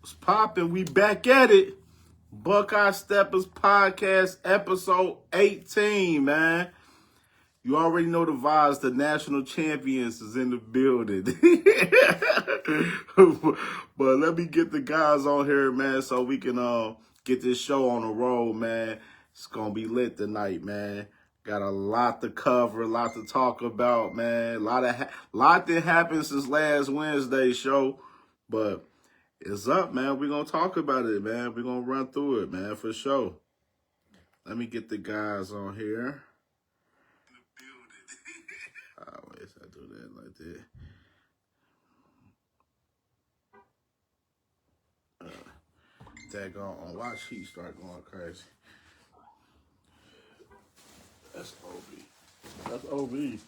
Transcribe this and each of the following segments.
What's poppin'? We back at it. Buckeye Steppas podcast, episode 18, man. You already know the vibes. The national champions is in the building. But let me get the guys on here, man, so we can get this show on the road, man. It's gonna be lit tonight, man. Got a lot to cover, a lot to talk about, man. Lot that happened since last Wednesday's show, but it's up, man. We're going to talk about it, man. We're going to run through it, man, for sure. Let me get the guys on here. Always I do that like that. Daggone, watch he start going crazy. That's OB. That's OB.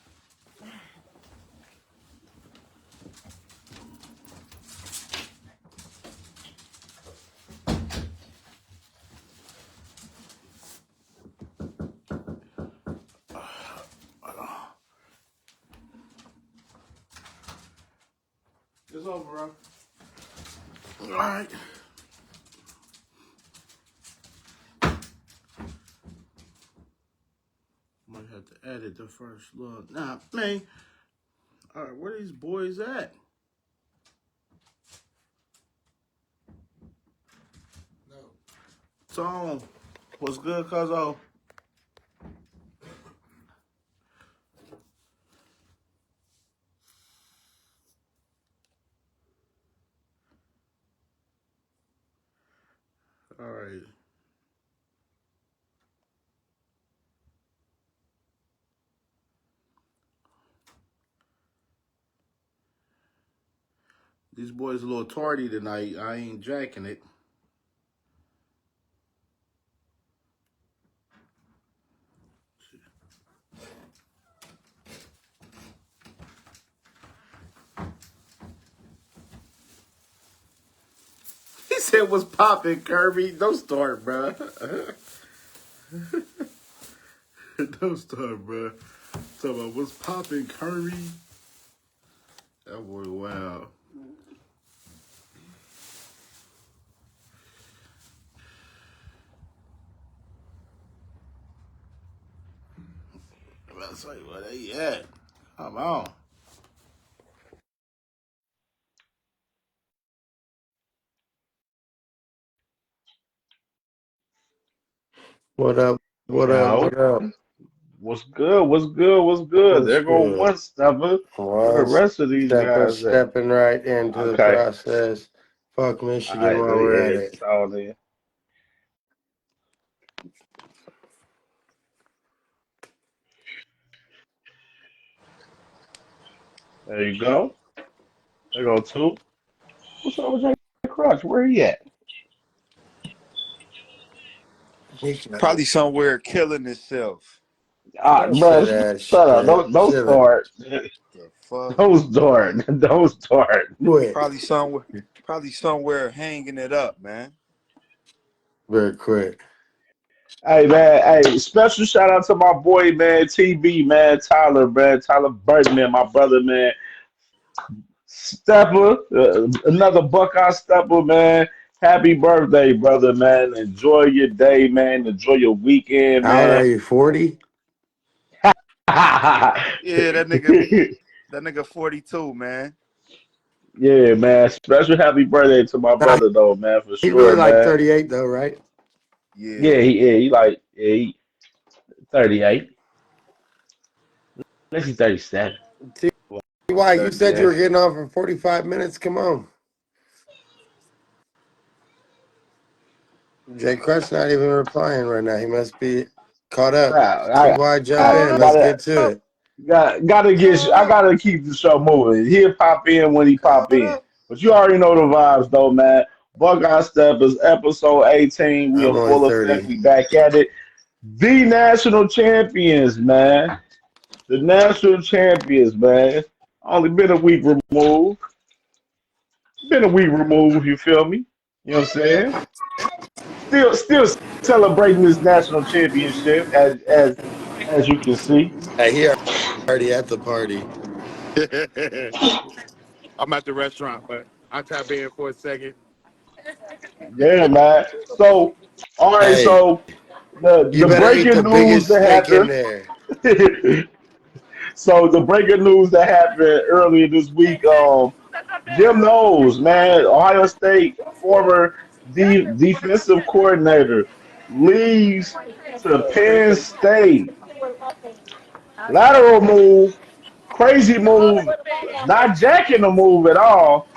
It's over, bro. All right. Might have to edit the first look. Nah, man. All right, where these boys at? No. Tom, what's good, cuzzo? All right. These boys a little tardy tonight. I ain't jacking it. He said, "What's poppin', Kirby?" Don't start, bro. Don't start, bro. Talking about what's poppin', Kirby. That boy, wow. That's like, where they at? Come on. What up? What up? What up? What's good? What's good? What's good? What's There go good? one stepper. Where the One rest of these guys at? stepping right into the Okay. process. Fuck All Michigan right. while we're at Yeah, it. so then. There you go. There go two. What's up with Jay Crutch? Where he at? Probably somewhere killing itself. Ah, Don't say bro, that shut up. shit. Don't Chill it. start. The fuck? Don't start. Don't start. Quit. Probably somewhere hanging it up, man. Very quick. Hey man, hey, special shout out to my boy, man, TB, man, Tyler, man, Tyler Burton, man, my brother, man. Stepper, another Buckeye Stepper, man. Happy birthday, brother, man. Enjoy your day, man. Enjoy your weekend, How old are man. you? 40? Yeah, that nigga 42, man. Yeah, man. Special happy birthday to my Nah, brother, though, man, for he's really sure, like man. 38 though, right? Yeah. He 38. Unless he's 37. See why you said you were 38. getting off in 45 minutes? Come on. Jay Crutch not even replying right now. He must be caught up. I, TY, jump I in. Let's gotta get to it. I gotta keep the show moving. He'll pop in when he pop in. But you already know the vibes though, man. Buckeye Steppers, episode 18. We I'm in only full effect. 30. We back at it. The national champions, man. The national champions, man. Only been a week removed. Been a week removed, you feel me? You know what I'm saying? Still celebrating this national championship as you can see. Hey, he already at the party. I'm at the restaurant, but I'll tap in for a second. Yeah, man. So, all right. Hey, So you the better eat breaking the news biggest that steak in happened. there. So the breaking news that happened earlier this week. Jim Knowles, man, Ohio State former defensive coordinator, leaves to Penn State. Lateral move, crazy move, not jacking the move at all.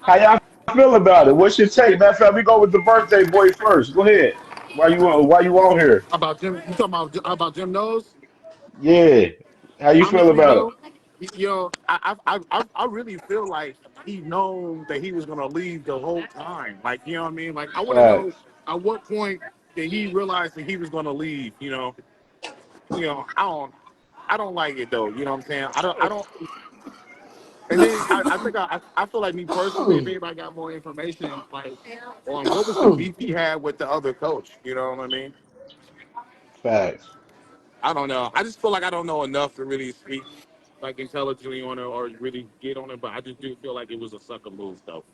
How y'all feel about it? What's your take? Matter of fact, we go with the birthday boy first. Go ahead. Why you on here? About Jim, you talking about Jim Nose? Yeah. How you feel Honestly, about it? though, I really feel like he known that he was gonna leave the whole time. Like, you know what I mean? Like, I want to know Facts. at what point did he realize that he was gonna leave? I don't like it though. You know what I'm saying? I don't. And then I think I feel like me personally, if anybody got more information, like on what was the beef he had with the other coach. You know what I mean? Facts. I don't know. I just feel like I don't know enough to really speak like intelligently on it or really get on it. But I just do feel like it was a sucker move, though.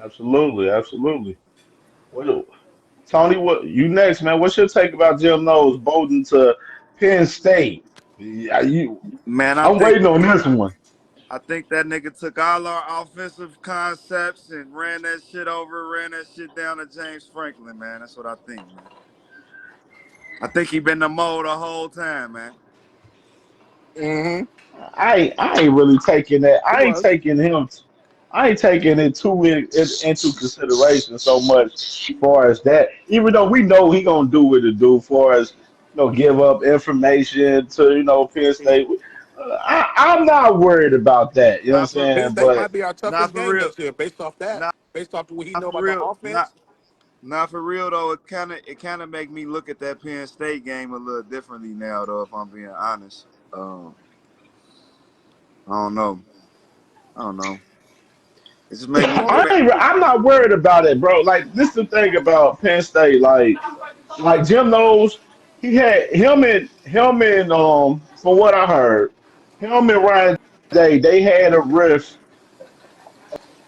Absolutely. Absolutely. What, Tony, what you next, man? What's your take about Jim Knowles bolting to Penn State? Yeah, Man, I'm waiting on this one. I think that nigga took all our offensive concepts and ran that shit over, ran that shit down to James Franklin, man. That's what I think, man. I think he been the mold the whole time, man. Mm-hmm. I ain't really taking that. It was. I ain't taking it into consideration so much far as that. Even though we know he gonna do what it do, for as give up information to Penn State. I'm not worried about that. You know what I'm Now, for Penn saying? State But might be our Not toughest for game real. next year, based off that, Not, based off what he not know for about the real. offense. Not for real though. It kind of make me look at that Penn State game a little differently now, though. If I'm being honest, I don't know. I don't know. It just make me. I'm not worried about it, bro. Like this is the thing about Penn State. Like Jim knows he had him and from what I heard, him and Ryan Day they had a riff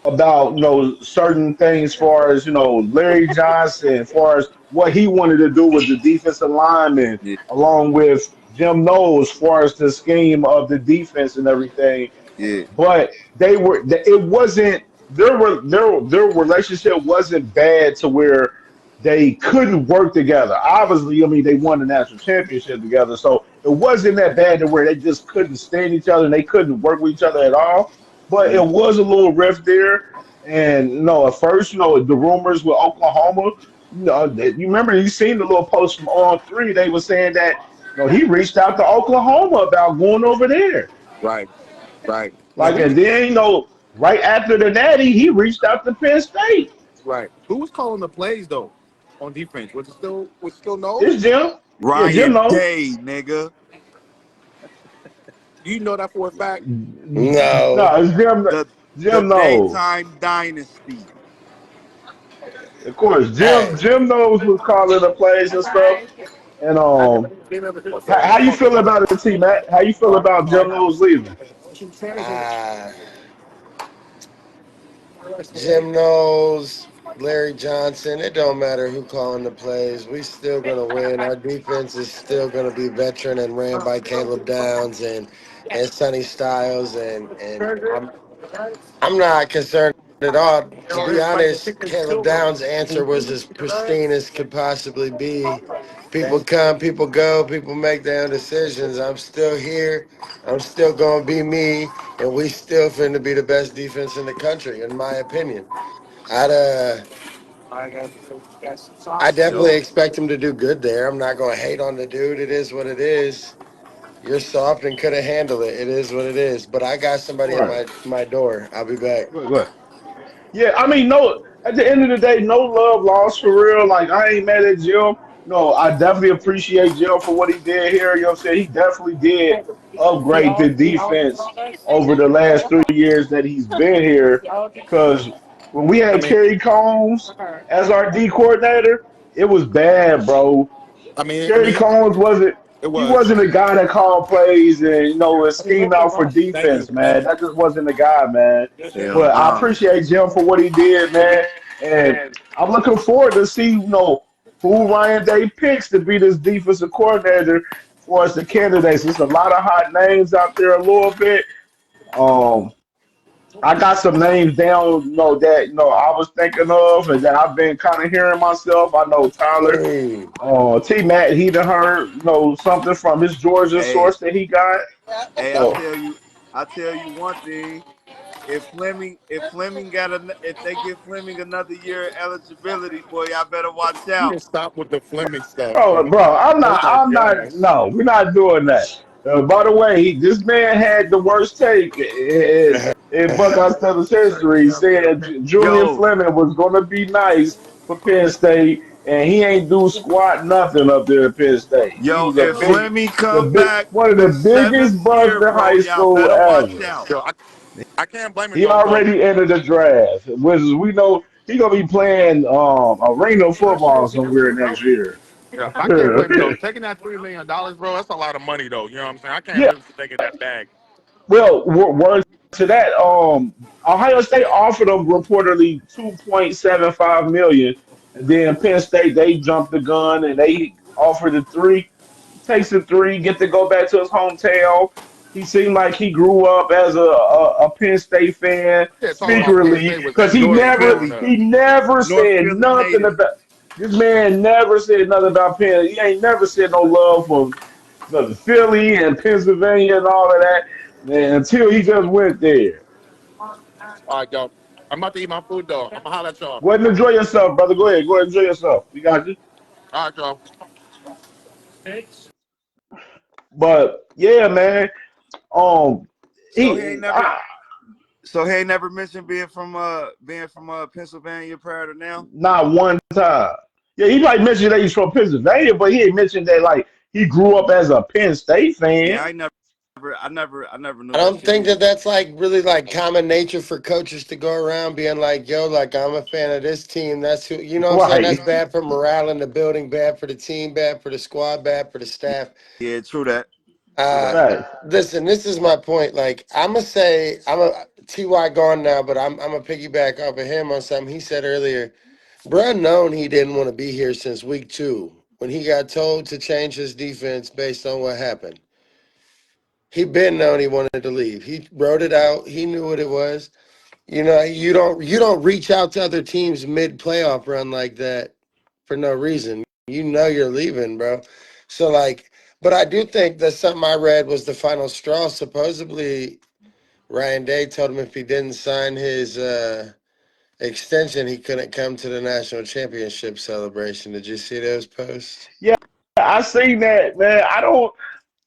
about certain things, as far as Larry Johnson, as far as what he wanted to do with the defensive lineman, Yeah, along with Jim Knowles, as far as the scheme of the defense and everything. yeah, But it wasn't their relationship wasn't bad to where they couldn't work together. Obviously, I mean they won the national championship together, so it wasn't that bad to where they just couldn't stand each other and they couldn't work with each other at all. But it mm, was a little rift there. And at first, the rumors with Oklahoma, you remember you seen the little post from On Three. They were saying that he reached out to Oklahoma about going over there. Right. Right. Now Like, who? and then right after the Natty, he reached out to Penn State. Right. Who was calling the plays though on defense? Was it still It's Nose? Jim. Yeah, Jim Ryan knows. Day, nigga. Do you know that for a fact? No, No. it's Jim. The Jim knows. daytime dynasty. Of course, Jim. Hey, Jim knows who's calling the plays and stuff. And I never came over here. how you feel about the team, Matt? How you feel about Jim knows leaving? uh, Jim knows, Larry Johnson. It don't matter who calling the plays. We still gonna win. Our defense is still gonna be veteran and ran by Caleb Downs and Sonny Styles and I'm not concerned at all. To be honest, Caleb Downs' answer was as pristine as could possibly be. People come, people go, people make their own decisions. I'm still here. I'm still gonna be me, and we still finna be the best defense in the country, in my opinion. I'd I definitely Yo, expect him to do good there. I'm not gonna hate on the dude. It is what it is. You're soft and could have handled it. It is what it is. But I got somebody at Right. my door. I'll be back. Go ahead. Yeah, I mean, no. At the end of the day, no love lost for real. Like I ain't mad at Jim. No, I definitely appreciate Jim for what he did here. You know what I'm saying? He definitely did upgrade the defense over the last 3 years that he's been here. Because when we I had mean, Kerry Combs as our D coordinator, it was bad, bro. I mean, I Kerry mean, Combs wasn't. It He was. wasn't a guy that called plays and would scheme out for Thank you. defense, man. That just wasn't the guy, man. Hell But I no. appreciate Jim for what he did, man. And I'm looking forward to see, who Ryan Day picks to be this defensive coordinator for us, the candidates. There's a lot of hot names out there a little bit. Um, I got some names down, that I was thinking of and that I've been kind of hearing myself. I know Tyler, Hey, T Matt, he done heard, something from his Georgia Hey, source that he got. hey, So, I tell you one thing. If they give Fleming another year of eligibility, boy, y'all better watch You can out. stop with the Fleming stuff, bro. bro, That's not gas. no, we're not doing that. By the way, this man had the worst take in Buckeye Steelers history. He said Julian Yo, Fleming was going to be nice for Penn State, and he ain't do squat nothing up there at Penn State. He yo, was if Fleming come back one of the the biggest seventh busts year, in bro, high y'all school better watch ever. out. Yo, I can't blame him He though, bro. already entered the draft, which is, we know he gonna be playing arena football somewhere next year. Yeah, I can't blame him though. Taking that $3 million, bro, that's a lot of money though. You know what I'm saying? I can't Yeah, blame him for taking that bag. well, word to that, Ohio State offered him reportedly 2.75 million, and then Penn State they jumped the gun and they offered the three. He takes the three, get to go back to his hometown. He seemed like he grew up as a Penn State fan Yeah, talking about Penn secretly State was because that he North game never growing Philly, up. he never North said Philly nothing native. about this man. Never said nothing about Penn. He ain't never said no love for the Philly and Pennsylvania and all of that. Man, until he just went there. All right, yo. I'm about to eat my food though. I'm gonna holler at y'all. Go ahead and enjoy yourself, brother. Go ahead. Go ahead and enjoy yourself. We got you. All right, y'all. But yeah, man. Um, So he ain't he never so he ain't never mentioned being from Pennsylvania prior to now. not one time. Yeah, he might mention that he's from Pennsylvania, but he ain't mentioned that like he grew up as a Penn State Yeah, fan. I never knew I that don't shit think either. that that's like really like common nature for coaches to go around being like, yo, like I'm a fan of this team. That's who, you know what I'm saying? That's Right. bad for morale in the building, bad for the team, bad for the squad, bad for the staff. Yeah, true that. True Uh, that. Right. Listen, this is my point. Like, I'm gonna say, I'm a Ty gone now, but I'm a piggyback off of him on something he said earlier. Bruh known he didn't want to be here since week 2 when he got told to change his defense based on what happened. He been known he wanted to leave. He wrote it out. He knew what it was. You don't reach out to other teams mid playoff run like that for no reason. You know you're leaving, bro. So like, but I do think that something I read was the final straw. Supposedly, Ryan Day told him if he didn't sign his extension, he couldn't come to the national championship celebration. Did you see those posts? Yeah, I seen that, man. I don't.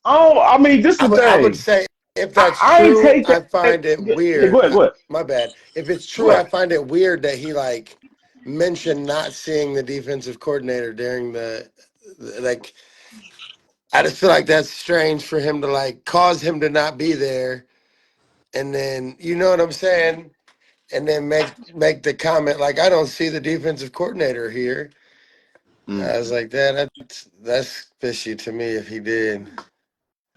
Oh, I mean, this I is the would I would thing. say if I, that's I ain't true, take I that. find it Yeah, go weird. ahead. Go ahead. My bad. If it's Go true, I ahead. find it weird that he like mentioned not seeing the defensive coordinator during like. I just feel like that's strange for him to like cause him to not be there, and then you know what I'm saying, and then make the comment like I don't see the defensive coordinator here. Mm. I was like, that's fishy to me if he did.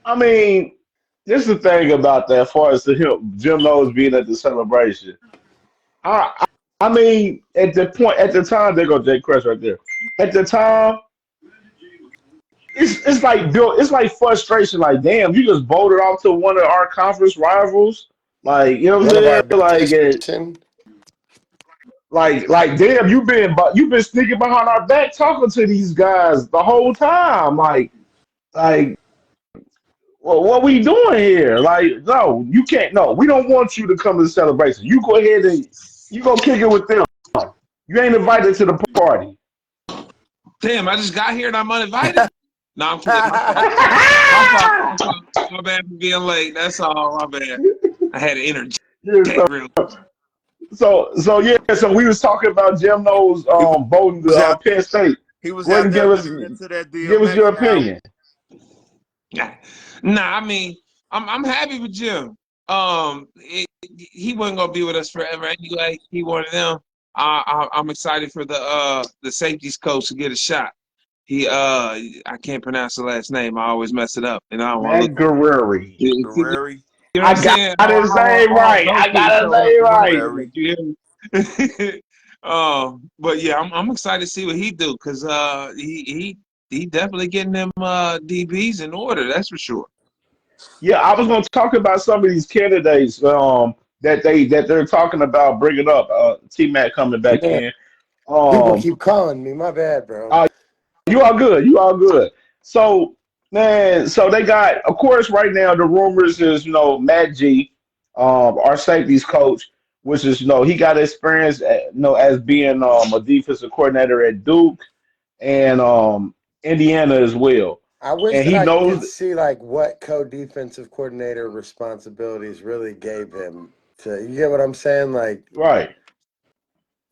I mean, this is the thing about that. As far as Jim Knowles being at the celebration, I, I mean, at the time, there go Jay Crest right there. At the time, it's like Bill, it's like frustration. Like, damn, you just bolted off to one of our conference rivals. Like, you know what I'm One of saying? our Like, biggest. damn, you've been sneaking behind our back talking to these guys the whole time. Like, well, what we doing here? Like, no, you can't. No, we don't want you to come to the celebration. You go ahead and you go kick it with them. You ain't invited to the party. Damn, I just got here and I'm uninvited. No, I'm kidding. My fault. My fault. My fault. My bad for being late. That's all. My bad. I had to Yeah, interject real quick. so yeah, so we was talking about Jim Knowles He voting to was out Penn State. he was Go ahead out and there listening to that give us your DMX album. opinion. Nah, I mean, I'm happy with Jim. He wasn't gonna be with us forever anyway. He one of them. I'm excited for the safeties coach to get a shot. I can't pronounce the last name. I always mess it up, and I don't want to look. Matt Guerreri. You Guerreri. know what I I'm got saying? his name All right. I those got his showed up name in my right. Guerreri. head. You hear me? But yeah, I'm excited to see what he do because he definitely getting them DBs in order. That's for sure. Yeah, I was going to talk about some of these candidates that they're talking about bringing up. T Mac coming back Man, in. people Um, keep calling me. My bad, bro. uh, you all good. You all good. So man, so they got, of course, right now the rumors is Matt G, our safeties coach, which is he got experience as being a defensive coordinator at Duke and Indiana as well, I wish and that he I could knows see like what co-defensive coordinator responsibilities really gave him to. You get what I'm saying? Like, right.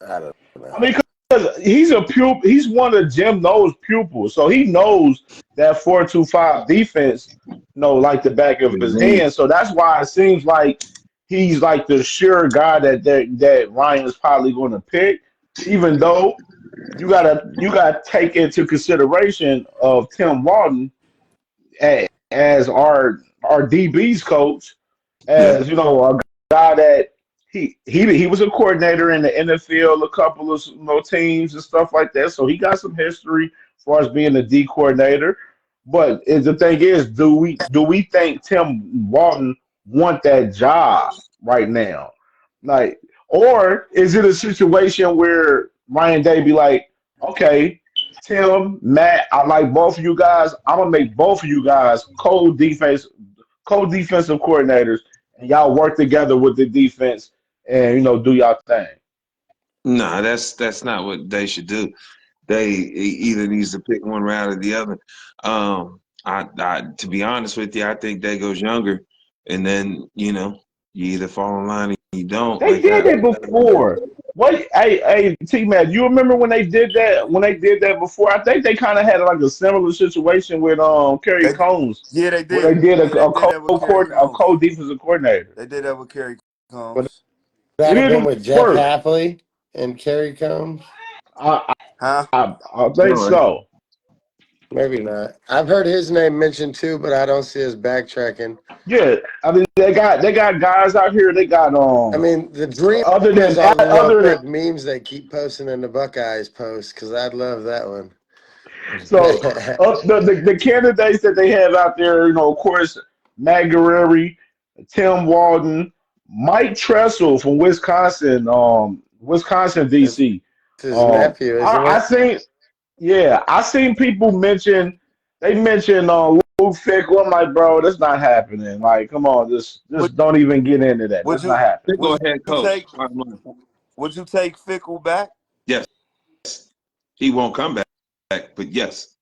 I don't I know. mean, because he's a pupil, he's one of Jim Knowles' pupils, so he knows that 4-2-5 defense, like the back of his Mhm. hand. So that's why it seems like he's like the sure guy that Ryan is probably going to pick, even though you gotta take into consideration of Tim Walton as our DB's coach, Yeah. as a guy that he was a coordinator in the NFL, a couple of teams and stuff like that. So he got some history as far as being a D coordinator. But the thing is, do we think Tim Walton want that job right now? Like, or is it a situation where Ryan Day be like, okay, Tim, Matt, I like both of you guys. I'm gonna make both of you guys co-defensive coordinators, and y'all work together with the defense and do y'all thing. Nah, that's not what they should do. They either needs to pick one route or the other. I to be honest with you, I think they goes younger, and then you either fall in line or you don't. They Like did it before. What? Hey, T Man, you remember when they did that? When they did that before, I think they kind of had like a similar situation with Kerry They, Combs, yeah, they where they did. did Yeah, they did that with Kerry a Combs. co defensive coordinator. They did that with Kerry Would Combs. It that have been didn't with Jeff work. Hapley and Kerry Combs? I Huh? I think no, so. Maybe not. I've heard his name mentioned too, but I don't see us backtracking. Yeah, I mean they got guys out here. They got I mean, the dream other is than all the real other than quick memes they keep posting in the Buckeyes post because I'd love that one. so the candidates that they have out there, of course, Matt Guerreri, Tim Walden, Mike Tressel from Wisconsin, Wisconsin It's DC. his nephew, isn't I it? think, yeah, I seen people mention Luke Fickle. I'm like, bro, that's not happening. Like, come on, Would just don't even get into that. would That's you not happening. they would go head you coach. take would you take Fickle back? Yes, he won't come back, but yes.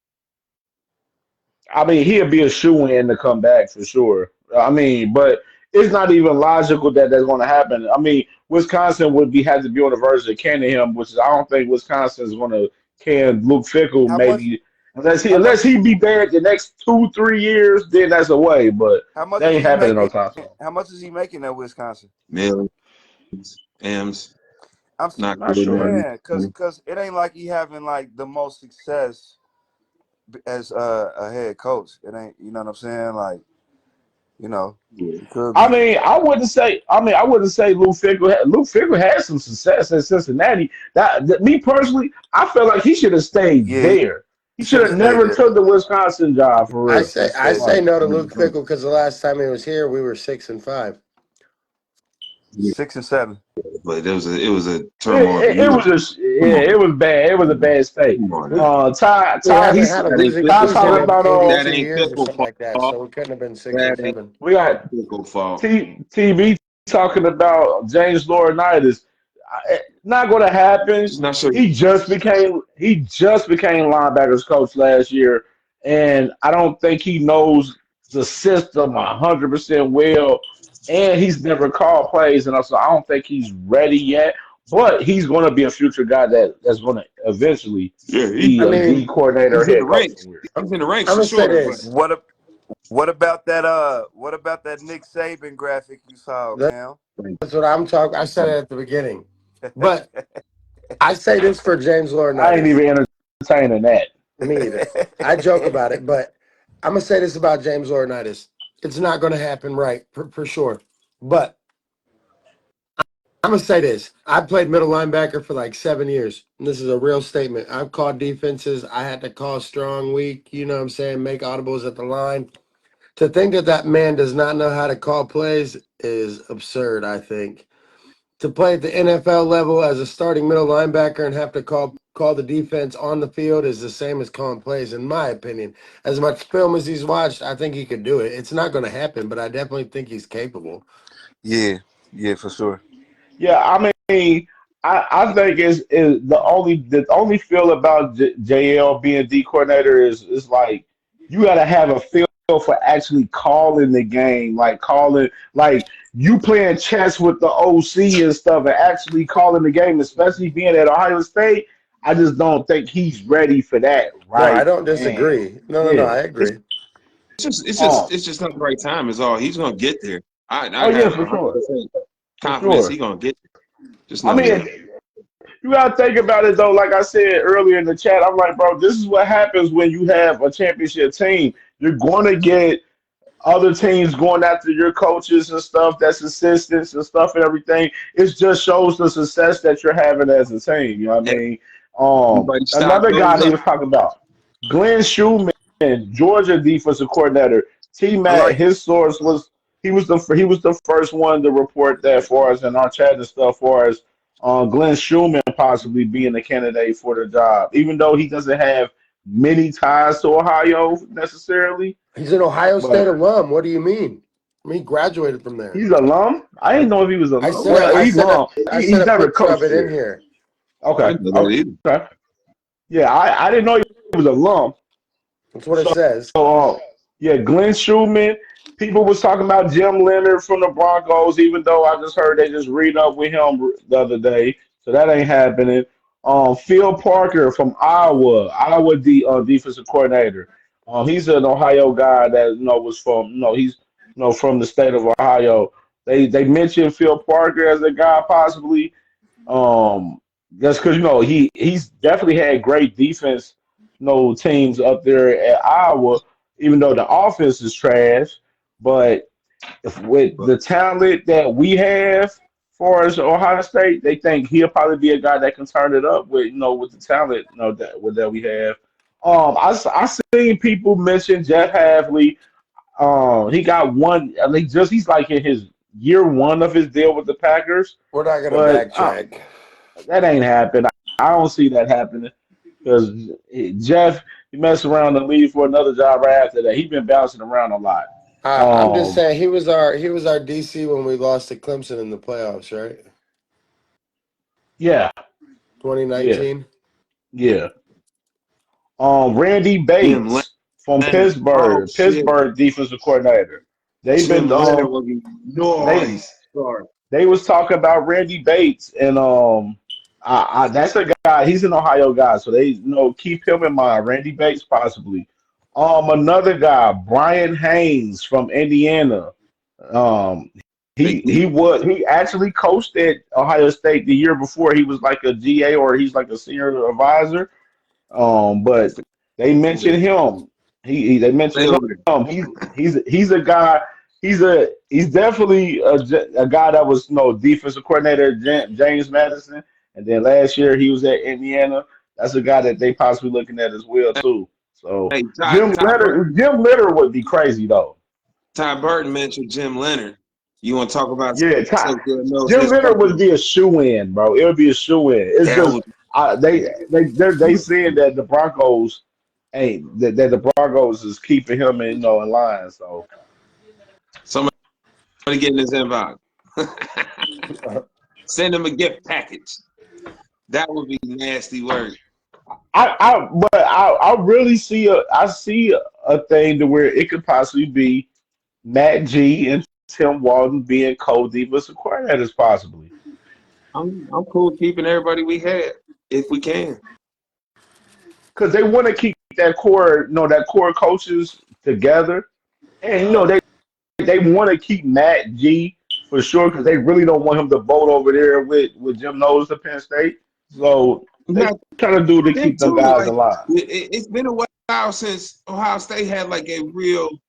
I mean, he'll be a shoe in to come back for sure. I mean, but it's not even logical that that's going to happen. I mean, Wisconsin would be had to be on the verge of canning him, which is I don't think Wisconsin is going to can Luke Fickle How much? maybe unless he How much? unless he be bad the next 2-3 years, then that's a way. But How much that is ain't he happening no making? time soon. How much is he making at Wisconsin? Millions, M's, I'm not Not good sure. money. saying, cause it ain't like he having like the most success as a head coach. It ain't, you know what I'm saying? Like, you know, Yeah. he could I be. mean, I wouldn't say Luke Fickle had some success in Cincinnati. Me personally, I feel like he should have stayed Yeah, there. He he should should have have stayed never there. took the Wisconsin job for I real. say Should have I stayed say there. no to Luke 100%. Fickle because the last time he was here, we were 6-5. 6 and 7. But it was a turmoil. It was Come on, it was bad. It was a bad state. come on We, now. we haven't had a That ain't losing Ty Fickle season talking fault. in about That 82 ain't years or Fickle something like that, fault. so we couldn't have been six or That ain't seven. we got Fickle fault. TB talking about James Laurinaitis. Not going to happen. Just not sure. He just became linebackers coach last year, and I don't think he knows the system 100% well. And he's never called plays, and also I don't think he's ready yet. But he's going to be a future guy that's going to eventually Yeah, be I a D mean, coordinator, he's in head the coach ranks. somewhere. He's in the ranks I'm for gonna say sure. But this. What about that? What about that Nick Saban graphic you saw, Cam? That's what I'm talking. I said it at the beginning, but I say this for James I ain't Laurinaitis. even entertaining that. Me either. I joke about it, but I'm gonna say this about James Laurinaitis. It's not gonna happen, right? For sure. But I'm gonna say this. I played middle linebacker for like 7 years. And this is a real statement. I've called defenses. I had to call strong, weak, you know what I'm saying, make audibles at the line. To think that that man does not know how to call plays is absurd, I think. To play at the NFL level as a starting middle linebacker and have to call the defense on the field is the same as calling plays, in my opinion. As much film as he's watched, I think he could do it. It's not going to happen, but I definitely think he's capable. Yeah, yeah, for sure. Yeah, I mean, I think is the only feel about JL being D coordinator is like you got to have a feel for actually calling the game, like calling like you playing chess with the OC and stuff, and actually calling the game, especially being at Ohio State. I just don't think he's ready for that No, I right don't now. disagree. No, Yeah. I It's agree. Um. it's just not the right time. Is all. He's gonna get there. I Oh yeah, have for sure, 100% for confidence sure. he gonna get there. Just I not yet. mean, you gotta think about it though. Like I said earlier in the chat, I'm like, bro, this is what happens when you have a championship team. You're going to get other teams going after your coaches and stuff, that's assistants and stuff and everything. It just shows the success that you're having as a team. You know what I mean? Everybody stock Another guy goes they up. was talking about, Glenn Schumann, Georgia defensive coordinator. T I Mac, like it. his source was he was the first one to report that for us in our chat and stuff for us. Glenn Schumann possibly being a candidate for the job, even though he doesn't have many ties to Ohio necessarily. He's an Ohio State But alum. What do you mean? I mean, he graduated from there. he's alum. I I, didn't know if he was I alum. said a, Well, I he's said a, alum. I He's said a never picture of coached it in there. here. Okay. I didn't know that either. Okay. Yeah, I didn't know he was alum. That's what it says. Yeah, Glenn Schumann. People was talking about Jim Leonard from the Broncos, even though I just heard they just read up with him the other day, so that ain't happening. Phil Parker from Iowa defensive coordinator. He's an Ohio guy that was from he's from the state of Ohio. They mentioned Phil Parker as a guy possibly. Um, that's because he's definitely had great defense, teams up there at Iowa, even though the offense is trash. But if with But the talent that we have for as Ohio State, they think he'll probably be a guy that can turn it up with the talent that we have. I seen people mention Jeff Hadley. He got one. I think he's like in his year one of his deal with the Packers, We're not going to but backtrack. that ain't happened. I don't see that happening because Jeff, he messed around and leave for another job right after that. He's been bouncing around a lot. I'm just Um, saying he was our DC when we lost to Clemson in the playoffs, right? yeah, yeah, 2019. yeah. Randy Jim Bates from Leonard. Oh shit. Pittsburgh defensive coordinator. They've been Jim Leonard will be they nice. Sorry. they was talking about Randy Bates and that's a guy. He's an Ohio guy, so they keep him in mind. Randy Bates possibly. Another guy, Brian Haynes from Indiana. Um, Big D. he actually coached at Ohio State the year before. He was like a GA or he's like a senior advisor. But they mentioned him. They Stay mentioned over there. him. He's a guy. He's definitely a guy that was defensive coordinator at James Madison, and then last year he was at Indiana. That's a guy that they possibly looking at as well too. So Hey, Jim Leonard would be crazy though. Ty Burton mentioned Jim Leonard. You want to talk about Yeah, something that knows Jim his Leonard would fucking be a shoe in, bro. It would be a shoe in. It's that just was they saying that the Broncos ain't that the Broncos is keeping him in line. So somebody get in his inbox. Send him a gift package. That would be nasty work. I really see a thing to where it could possibly be Matt G and Tim Walton being co-defensive coordinators possibly. I'm cool keeping everybody we had if we can. Because they want to keep that core coaches together. And they want to keep Matt G for sure because they really don't want him to vote over there with Jim Knowles to Penn State. So they Now, trying to do to think keep them too, guys like alive. it's been a while since Ohio State had like a real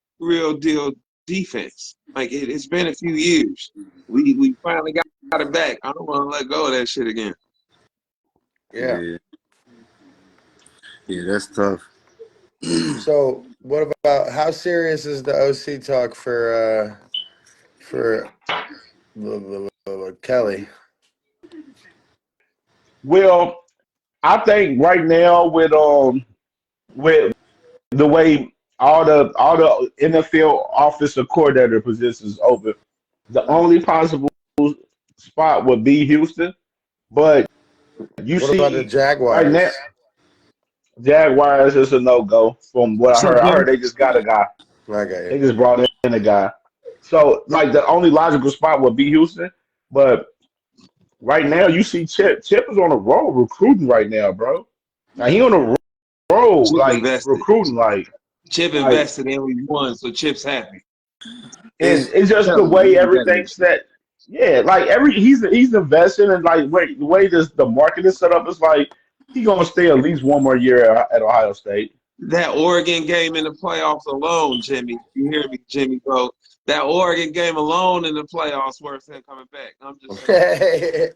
deal defense. Like it's been a few years. We finally got it back. I don't want to let go of that shit again. Yeah. Yeah, yeah, that's tough. So what about how serious is the OC talk for Kelly? Well, I think right now with the way all the NFL offensive coordinator positions open, the only possible spot would be Houston. But you What about the see right now, Jaguars? Jaguars is a no go. From what I What's up, heard, I Jimmy? heard they just got a guy. I got you. They just brought in a guy. So like the only logical spot would be Houston. But right now, you see Chip. Chip is on a roll recruiting right now, bro. Now he on a roll Chip like invested. recruiting Chip like invested and we won, so Chip's happy. and It's it's just the telling way you better everything's set. Yeah, like he's investing and like the way the market is set up is like he gonna stay at least one more year at Ohio State. that Oregon game in the playoffs alone, Jimmy. You hear me, Jimmy, bro? That Oregon game alone in the playoffs worth him coming back. I'm just saying.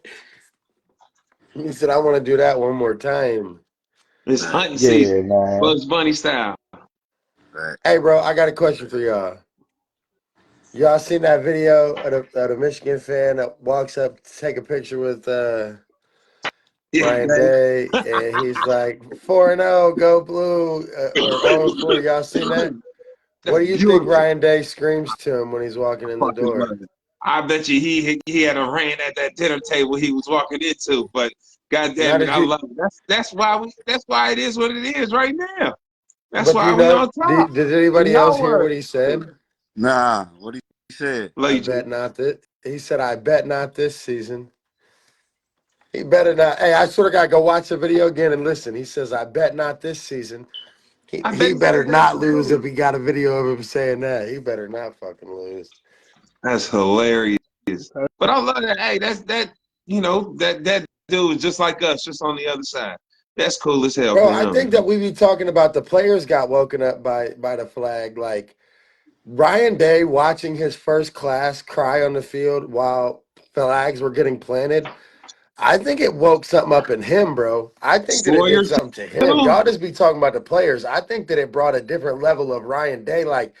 He said, "I want to do that one more time." It's hunting season. Yeah, man. Bugs Bunny style. Right. Hey, bro, I got a question for y'all. Y'all seen that video of the Michigan fan that walks up to take a picture with Yeah, Ryan Day, and he's like 4-0, go blue, or 0-4. Y'all seen that? What that's do you think beautiful. Ryan Day screams to him when he's walking in the Fucking door? love it. I bet you he had a ran at that dinner table he was walking into, but god Now, damn it, did I you? love it. That's why it is what it is right now. That's But do why you we know? on top. Did We anybody else hear nowhere. what he said? Nah, what he said? I Love you, bet not that. He said, "I bet not this season." He better not. Hey, I sort of got to go watch the video again and listen. He says, "I bet not this season." He I bet he he said better that not shit lose if too. he got a video of him saying that. He better not fucking lose. That's hilarious. But I love that. Hey, that dude is just like us, just on the other side. That's cool as hell Bro, for I him, think man. that we be talking about the players got woken up by the flag. Like Ryan Day watching his first class cry on the field while flags were getting planted. I think it woke something up in him, bro. I think that it Sawyer did something to him. too. Y'all just be talking about the players. I think that it brought a different level of Ryan Day, like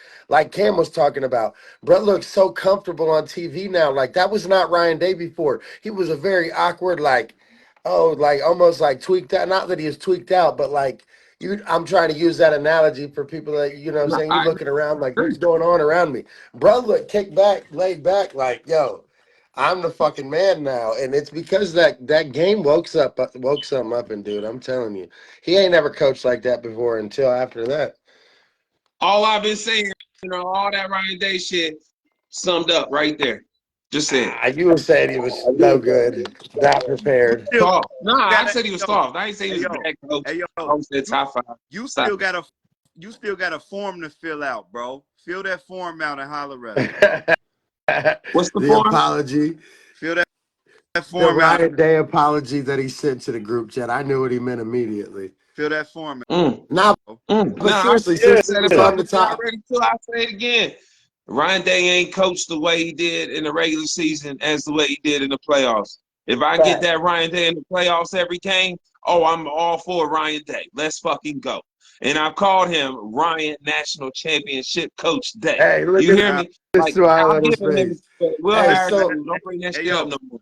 Cam was talking about. Brett looks so comfortable on TV now. Like that was not Ryan Day before. He was a very awkward, like almost like tweaked out. Not that he was tweaked out, but like you. I'm trying to use that analogy for people that you know. What I'm No, saying you I looking around like agree. what's going on around me. Bro, look kicked back, laid back, like yo. I'm the fucking man now, and it's because that game woke something up, and dude, I'm telling you, he ain't never coached like that before until after that. All I've been saying, all that Ryan Day shit summed up right there. Just said. You were saying he was no good, not prepared. Still Soft. Nah, I gotta, said he was yo, soft. I ain't say he hey was a yo, bad coach. hey I yo, was said you top five. you Stop still it. got a form to fill out, bro. Fill that form out and holler at him. What's the The form? apology, Fill that the form out. Ryan Day apology that he sent to the group chat. I knew what he meant immediately. Fill that form Mm, Now, out. but Nah, seriously, I Yeah, since it said it was on the publicly top, already too. I say it again. Ryan Day ain't coached the way he did in the regular season as the way he did in the playoffs. If I get fact. that Ryan Day in the playoffs every game, I'm all for Ryan Day. Let's fucking go. And I've called him Ryan National Championship Coach Day. Hey, look You at hear Now, me? this Like smile I'm on his giving him face. respect. Will Hey, Harris, now, so don't bring that hey shit up yo, no more.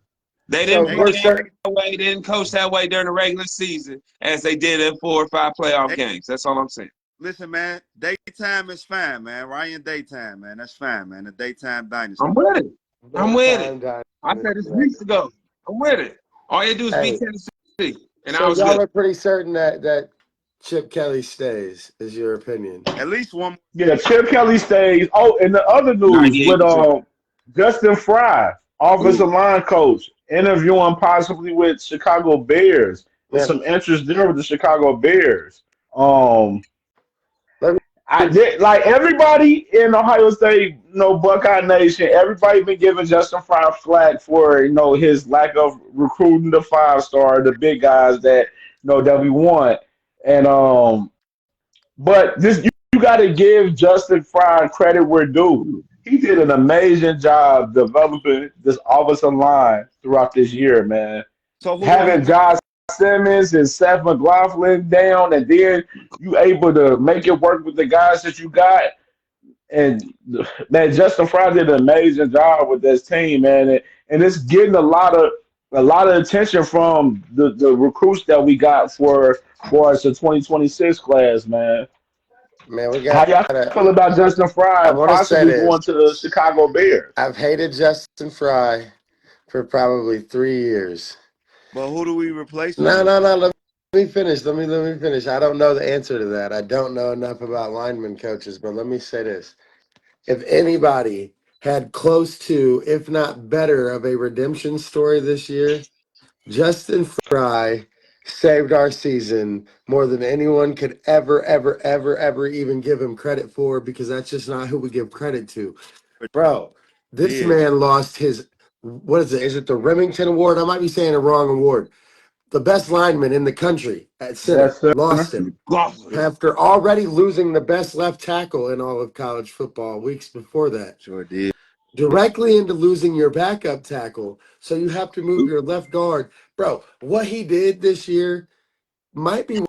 They so didn't hey play we're yo, certain. that way. They didn't coach that way during the regular season as they did in 4 or 5 playoff hey, games. That's all I'm saying. listen, man. Daytime is fine, man. Ryan daytime, man. That's fine, man. The daytime I'm dynasty. with it. I'm with it. Daytime dynasty. I said this weeks ago. I'm with it. All you do is beat Hey, Tennessee, and I so was y'all good. are pretty certain that Chip Kelly stays, is your opinion? At least one more yeah. Chip Kelly stays. Oh, and the other news with 98%. Justin Fry, offensive Ooh. line coach, interviewing possibly with Chicago Bears. There's Yeah. some interest there with the Chicago Bears. Um, Let I me, did like everybody in Ohio State, Buckeye Nation. Everybody been giving Justin Fry flack for his lack of recruiting the 5 star, the big guys that No, that we want. And but this you got to give Justin Fry credit where due. He did an amazing job developing this offensive line throughout this year, man. So who do we? Having Josh Simmons and Seth McLaughlin down, and then you able to make it work with the guys that you got. And man, Justin Fry did an amazing job with this team, man, and it's getting a lot of attention from the recruits that we got for us the 2026 class, man. Man, we How y'all gotta. feel about Justin I Fry want to say possibly this. going to the Chicago Bears? I've hated Justin Fry for probably 3 years. But who do we replace him No, with? no, no. Let me finish. Let me finish. I don't know the answer to that. I don't know enough about lineman coaches, but let me say this. If anybody had close to, if not better, of a redemption story this year, Justin Fry saved our season more than anyone could ever, ever, ever, ever even give him credit for, because that's just not who we give credit to. Bro, this Years. man lost his, what is it? Is it the Remington Award? I might be saying the wrong award. The best lineman in the country at center Yes, sir. lost him after already losing the best left tackle in all of college football weeks before that. Sure did. Directly into losing your backup tackle. So you have to move your left guard. Bro, what he did this year might be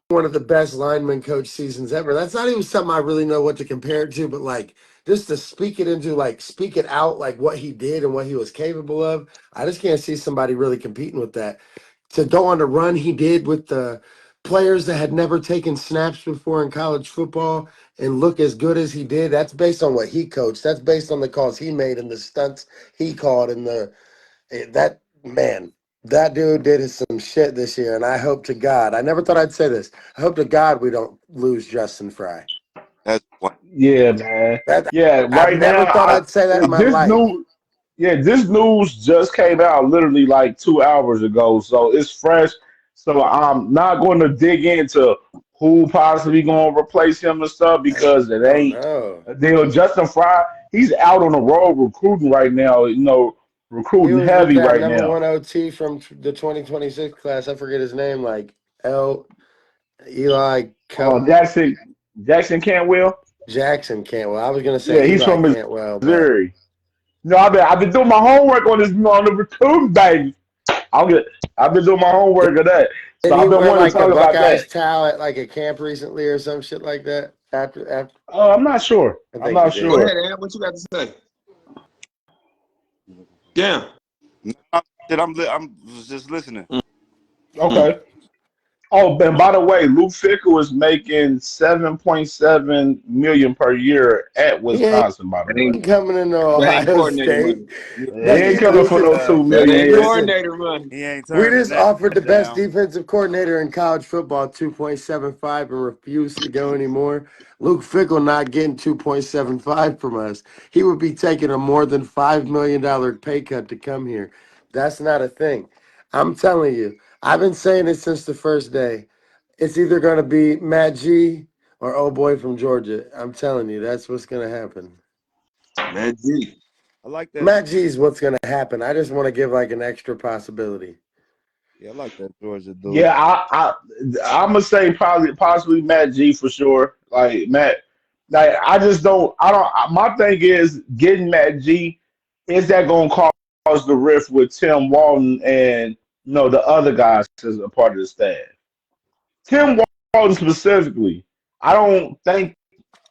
one of the best lineman coach seasons ever. That's not even something I really know what to compare it to, but like just to speak it out, like what he did and what he was capable of. I just can't see somebody really competing with that. To go on the run he did with the players that had never taken snaps before in college football and look as good as he did, that's based on what he coached. That's based on the calls he made and the stunts he called and that man. That dude did some shit this year, and I hope to God. I never thought I'd say this. I hope to God we don't lose Justin Fry. That's why. Yeah, man. That Yeah, I've right now, never thought I'd say that in my this life. new yeah, this news just came out literally like 2 hours ago, so it's fresh. So I'm not going to dig into who possibly going to replace him and stuff because it Oh ain't no. a deal. Justin Fry, he's out on the road recruiting right now. He Recruiting was with heavy that right number now. one OT from the 2026 class. I forget his name, like L. Eli Jackson Cantwell. Jackson Cantwell. I was gonna say Yeah, he's Eli from Cantwell, but Missouri. No, I've been doing my homework on this on the recruiting baby. I'll get. I've been doing my homework of that, so did he I've been wear wanting to like the talk about that. Buckeyes towel at like a camp recently or some shit like that? After I'm not sure. I I'm think he not Go did. ahead, sure. Ed. What you got to say? Yeah. No, shit, I'm just listening. Mm. Okay. Oh, and by the way, Luke Fickle is making 7.7 million per year at He ain't Wisconsin. By the That way, ain't coming into that ain't Ohio coordinator State. money. Yeah, he That ain't dude, coming for listen, no two That million ain't yet. listen. coordinator money. he ain't We turning just that offered the best down. defensive coordinator in college football 2.75 and refused to go anymore. Luke Fickle not getting 2.75 from us. He would be taking a more than $5 million pay cut to come here. That's not a thing. I'm telling you, I've been saying it since the first day. It's either going to be Matt G or oh boy from Georgia. I'm telling you, that's what's going to happen. Man, G. I like that. Matt G is what's going to happen. I just want to give like an extra possibility. Yeah, I like that Georgia dude. Yeah, I'm gonna say probably possibly Matt G for sure. Like Matt, like I just don't. I don't. My thing is getting Matt G. Is that gonna cause the rift with Tim Walton and the other guys as a part of the staff? Tim Walton specifically. I don't think.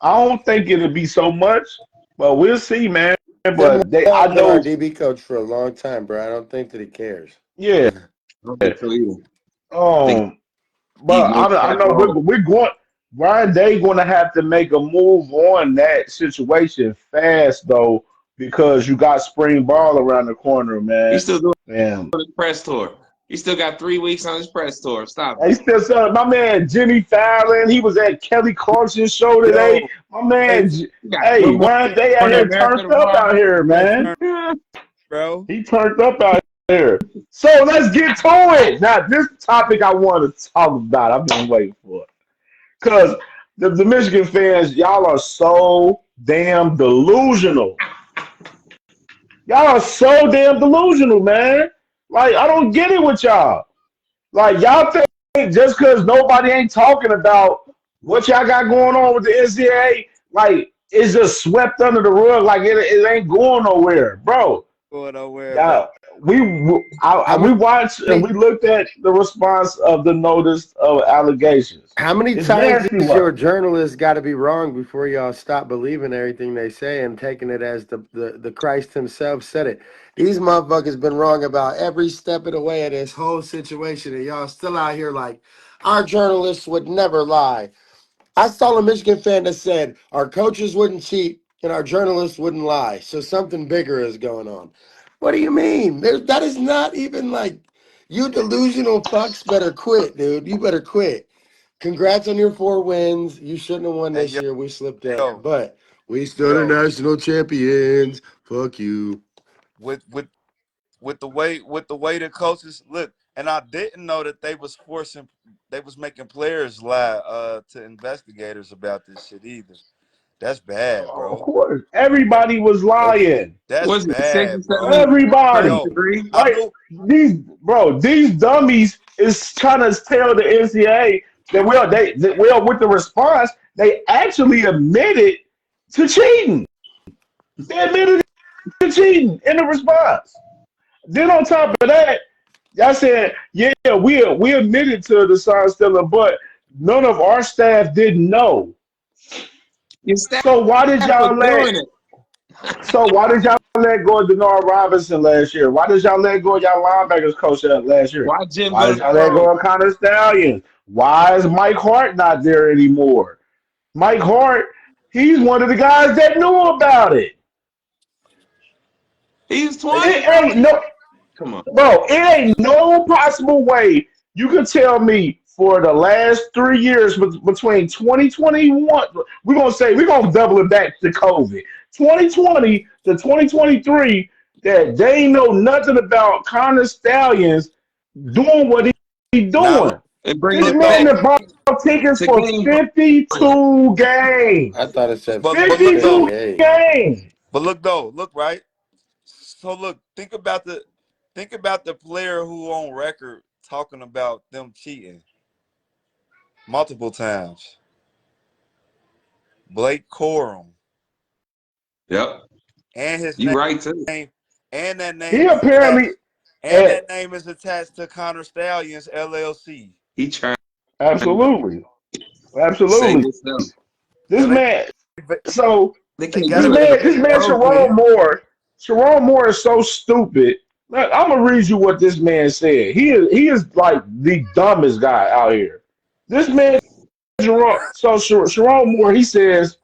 I don't think it'll be so much, but we'll see, man. Tim But they, I Walton been our know, DB coach for a long time, bro. I don't think that he cares. yeah. I don't think so either. I think Um, he's but more I back know we're, row. we're going. Ryan Day going to have to make a move on that situation fast though, because you got spring ball around the corner, He's man. still doing Man, his press tour. He still got 3 weeks on his press tour. Stop they it. still selling. My man Jimmy Fallon, he was at Kelly Clarkson's show today. Yo, My hey, man, He got hey, one more Ryan Day out on the here American turned up Run. out here, that man. turn, bro. He turned up out here. So let's get to it. Now, this topic I want to talk about. I've been waiting for it. Because the Michigan fans, y'all are so damn delusional. Y'all are so damn delusional, man. Like, I don't get it with y'all. Like, y'all think just because nobody ain't talking about what y'all got going on with the NCAA, like it's just swept under the rug, like it ain't going nowhere, bro. Going nowhere, man. Yeah, we How watched and many we looked at the response of the notice of allegations. how many It's times nasty does your work. journalist got to be wrong before y'all stop believing everything they say and taking it as the Christ himself said it? These motherfuckers been wrong about every step of the way of this whole situation, and y'all still out here like our journalists would never lie. I saw a Michigan fan that said our coaches wouldn't cheat and our journalists wouldn't lie. So something bigger is going on. What do you mean? That is not even like you delusional fucks better quit, dude. You better quit. Congrats on your 4 wins. You shouldn't have won Hey, this year. We slipped up. yo, But we still the yo, national champions. Fuck you. with with with the way the coaches look, and I didn't know that they was making players lie to investigators about this shit either. That's bad, Of bro. course, everybody was That's lying. that's Was it six or bad, bro. seven first Everybody. Yo, degree? I Like knew. these dummies is trying to tell the NCAA that with the response, they actually admitted to cheating. They admitted to cheating in the response. Then on top of that, y'all said, yeah, we admitted to the sign stealing, but none of our staff didn't know. Your staff So why did was y'all let doing it. go of Denard Robinson last year? Why did y'all let go of y'all linebackers coach last year? Why Jim Why go to did the y'all let pros? go of Connor Stallions? Why is Mike Hart not there anymore? Mike Hart, he's one of the guys that knew about it. He's 20, It bro. ain't no Come on. Bro, it ain't no possible way you can tell me for the last 3 years between 2021, we're gonna double it back to COVID. 2020 to 2023, that they ain't know nothing about Connor Stallions doing what he Now doing. And bringing This look it man back though, that bought tickets to for game plan. 52 I games. thought it said but look though, 52 58. games. look right. So look, think about the player who on record talking about them cheating multiple times. Blake Corum, Yep. and his You right too. name, and that He name is apparently, attached, and eh, that name is attached to Connor Stallions LLC. He trying to absolutely. save Absolutely. himself. This Yo, man, so They they can't got this do to it man, if this they man, broke with him. Sharon Moore is so stupid. I'm gonna read you what this man said. He is like the dumbest guy out here. This man, Sharon Moore, he says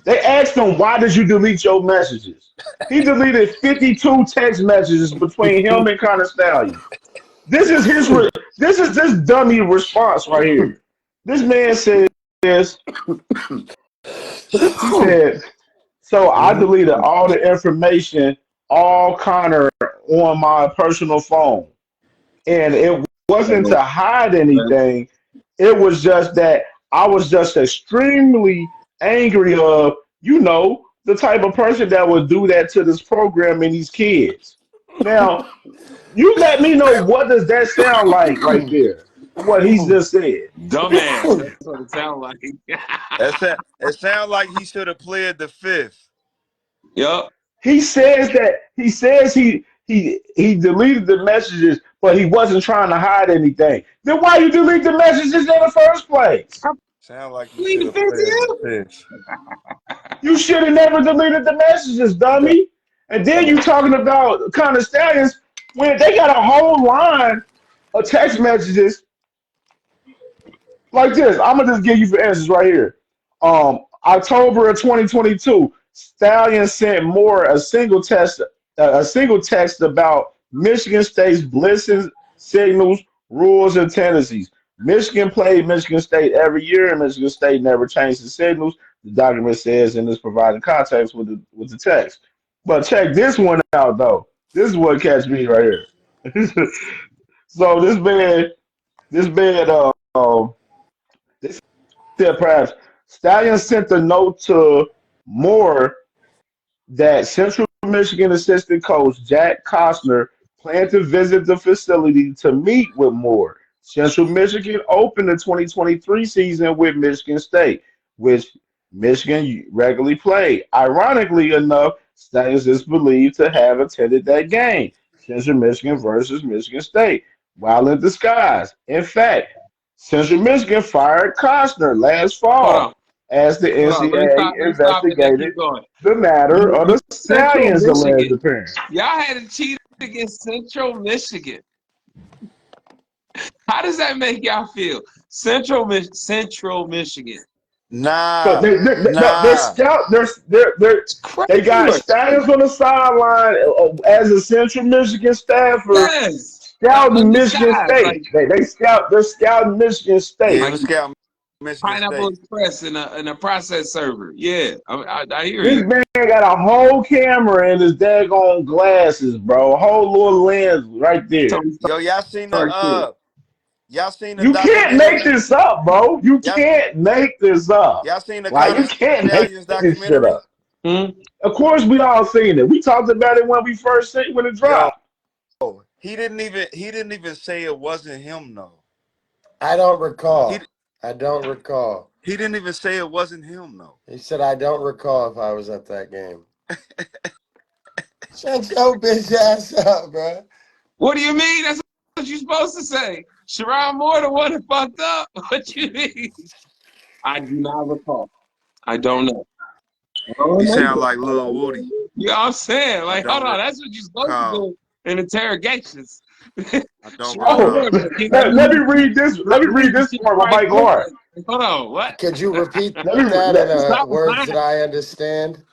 they asked him, why did you delete your messages? He deleted 52 text messages between him and Connor Stallions. This is this dummy response right here. This man says, he said, so I deleted all the information, all Connor on my personal phone. And it wasn't to hide anything. It was just that I was just extremely angry of, the type of person that would do that to this program and these kids. Now, you let me know, what does that sound like right there? What he's just said. Dumbass. That's what it sounds like. it sounds like he should have played the fifth. Yup. He says he deleted the messages, but he wasn't trying to hide anything. Then why you delete the messages in the first place? Sound like he Plead should the have fifth played the here. fifth. You should have never deleted the messages, Yo, dummy. And then you talking about Connor Stallions when they got a whole line of text messages like this. I'm gonna just give you for instance right here. October of 2022, Stallion sent Moore a single text about Michigan State's blitzing signals, rules, and tendencies. Michigan played Michigan State every year, and Michigan State never changed the signals. The document says, and is providing context with the text. But check this one out, though. This is what catch me right here. So this man, they said perhaps Stallion sent a note to Moore that Central Michigan assistant coach Jack Costner planned to visit the facility to meet with Moore. Central Michigan opened the 2023 season with Michigan State, which Michigan regularly played. Ironically enough, Staggs is believed to have attended that game, Central Michigan versus Michigan State, while in disguise. In fact, Central Michigan fired Costner last Hold on. fall as the Hold on. NCAA Let me stop and then investigated keep going. the matter of the Central Stallions' alleged Michigan. appearance. Y'all had to cheat against Central Michigan. How does that make y'all feel? Central Michigan. So Nah, they're nah. scout. It's crazy They got work. Stallions on the sideline as a Central Michigan staffer Yes. scouting Michigan Undersized. Like State. They scout. They're scouting Michigan Yeah, it State. like was scout Michigan Pineapple State. Express in a process server. Yeah. I hear This you. man got a whole camera in his daggone glasses, bro. A whole little lens right there. Tony Yo, Stark shit. y'all seen the You can't make documentary? this up, bro. You Y'all can't make this up. y'all seen the Like you College can't make Stallions this shit documentary? up. Hmm? Of course, we all seen it. We talked about it when we first seen when it Yo, dropped. he didn't even say it wasn't him though. I don't He recall. I don't recall. he didn't even say it wasn't him though. He said, I don't recall if I was at that game. Shut your bitch ass up, bro. What do you mean? That's what you're supposed to say. Sharon Moore, the one that fucked up. What you mean? I do not recall. I don't know. I don't You sound remember. like Lil Woody. You know what I'm saying? I Like, hold don't on, that's what you're supposed to recall. do in interrogations. I don't Sharon Oh, Moore, recall. like, can you let me read this. Let me read read the this shit part with right Mike quick? Hart. Hold on, what? Could you repeat Let me, that in let, Stop words lying. that I understand?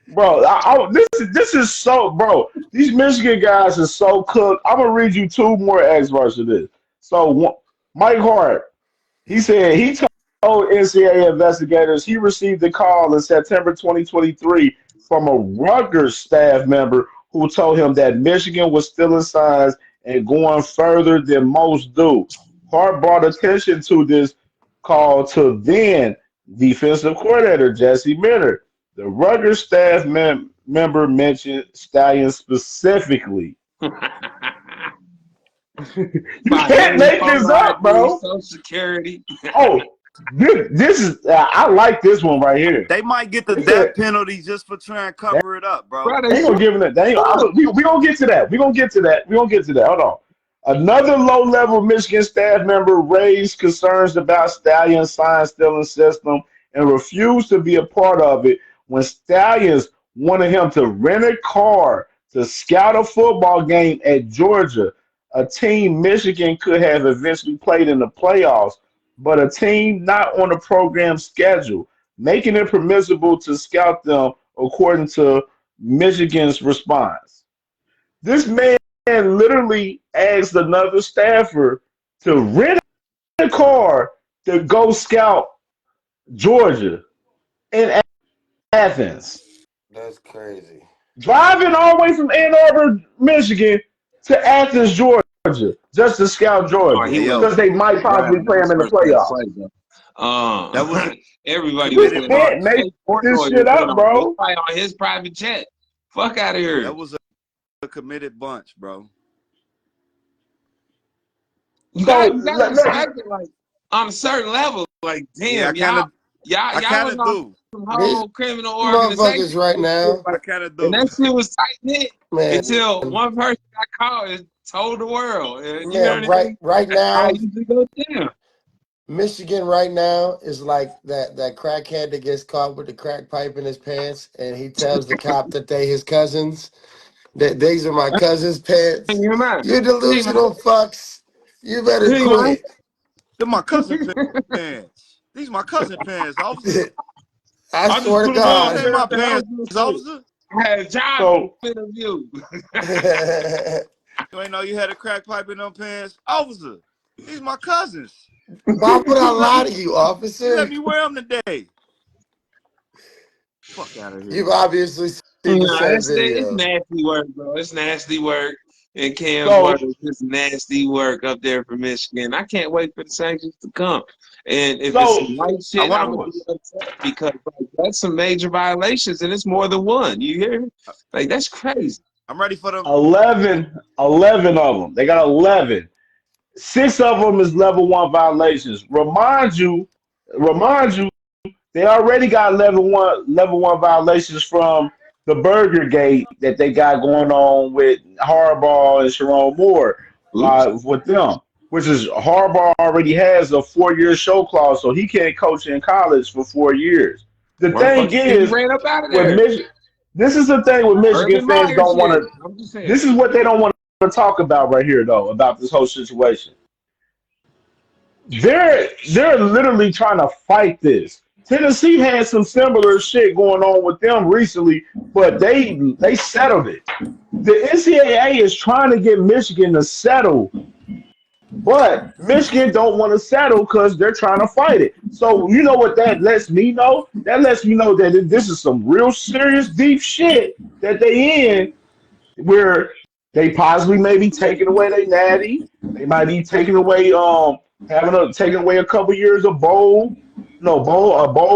bro. This is so, bro. These Michigan guys are so cooked. I'm gonna read you two more excerpts of this. So Mike Hart, he said he told NCAA investigators he received a call in September 2023 from a Rutgers staff member who told him that Michigan was stealing signs and going further than most do. Hart brought attention to this call to then defensive coordinator Jesse Minter. The Rutgers staff member mentioned Stallion specifically. You My can't name, make this photo up, ID, bro. social security. Oh, this is I like this one right here. They might get the They said death penalty just for trying to they cover it up, bro. Bro, they ain't gonna should. give him that. They ain't, we gonna get to that. We gonna get to that. We gonna get to that. Hold on. Another low-level Michigan staff member raised concerns about Stallion's sign stealing system and refused to be a part of it when Stallions wanted him to rent a car to scout a football game at Georgia, a team Michigan could have eventually played in the playoffs, but a team not on the program schedule, making it permissible to scout them according to Michigan's response. This man literally asked another staffer to rent a car to go scout Georgia in Athens, That's crazy. driving all the way from Ann Arbor, Michigan to Athens, Georgia, just to scout Oh, Georgia he Hey wasn't because yo, they might possibly driving. That play was him in the first class playoffs. flight, though. that was a Everybody was You committed there. can't bunch. make Jay Portnoy this was shit there up, on he was bro. probably on his private jet. Fuck out of here. That was a committed bunch, bro. You So gotta respect it, like on a certain level. Like, Yeah, damn, y'all kind was of on do. some These whole criminal motherfuckers organization. right now, I kind of And do. that shit was tight knit man, until one person got caught and told the world. And you know man, what I mean? right That's how now, it usually goes down. Michigan right now is like that crackhead that gets caught with the crack pipe in his pants, and he tells the cop that they his cousins. That these are my cousin's pants. Hey, man. You Hey, man. delusional fucks. You better Hey, man. quit. They're my cousin pants. These my cousin pants, officer. I I just swear to put them on, These God. ain't man, my at the house pants, real quick. officer. I had a job So interview. You ain't know you had a crack pipe in them pants, officer. These my cousins. Why would I You let lie me, to you, you let officer? me wear them today. Fuck out of here. You've obviously seen the Nah, same it's video. nasty work, bro. It's nasty work. And Cam's so work is just nasty work up there for Michigan. I can't wait for the sanctions to come. And if it's so some white I shit, want I'm to. gonna be upset because like, that's some major violations, and it's more than one. You hear me? Like that's crazy. I'm ready for them. 11 of them. They got 11. 6 of them is level 1 violations. Remind you, they already got level 1 violations from the Burger Gate that they got going on with Harbaugh and Sharon Moore Oops. with them. Which is Harbaugh already has a 4-year show clause, so he can't coach in college for 4 years. The thing Motherfucker, he is, ran up out of with there. Michigan, this is the thing with Michigan Urban fans Meyer don't want shit. to. I'm just saying. This is what they don't want to talk about right here, though, about this whole situation. They're literally trying to fight this. Tennessee had some similar shit going on with them recently, but they settled it. The NCAA is trying to get Michigan to settle, but Michigan don't want to settle because they're trying to fight it. So you know what that lets me know? That lets me know that this is some real serious deep shit that they in where they possibly may be taking away their natty. They might be taking away taking away a couple years of bowl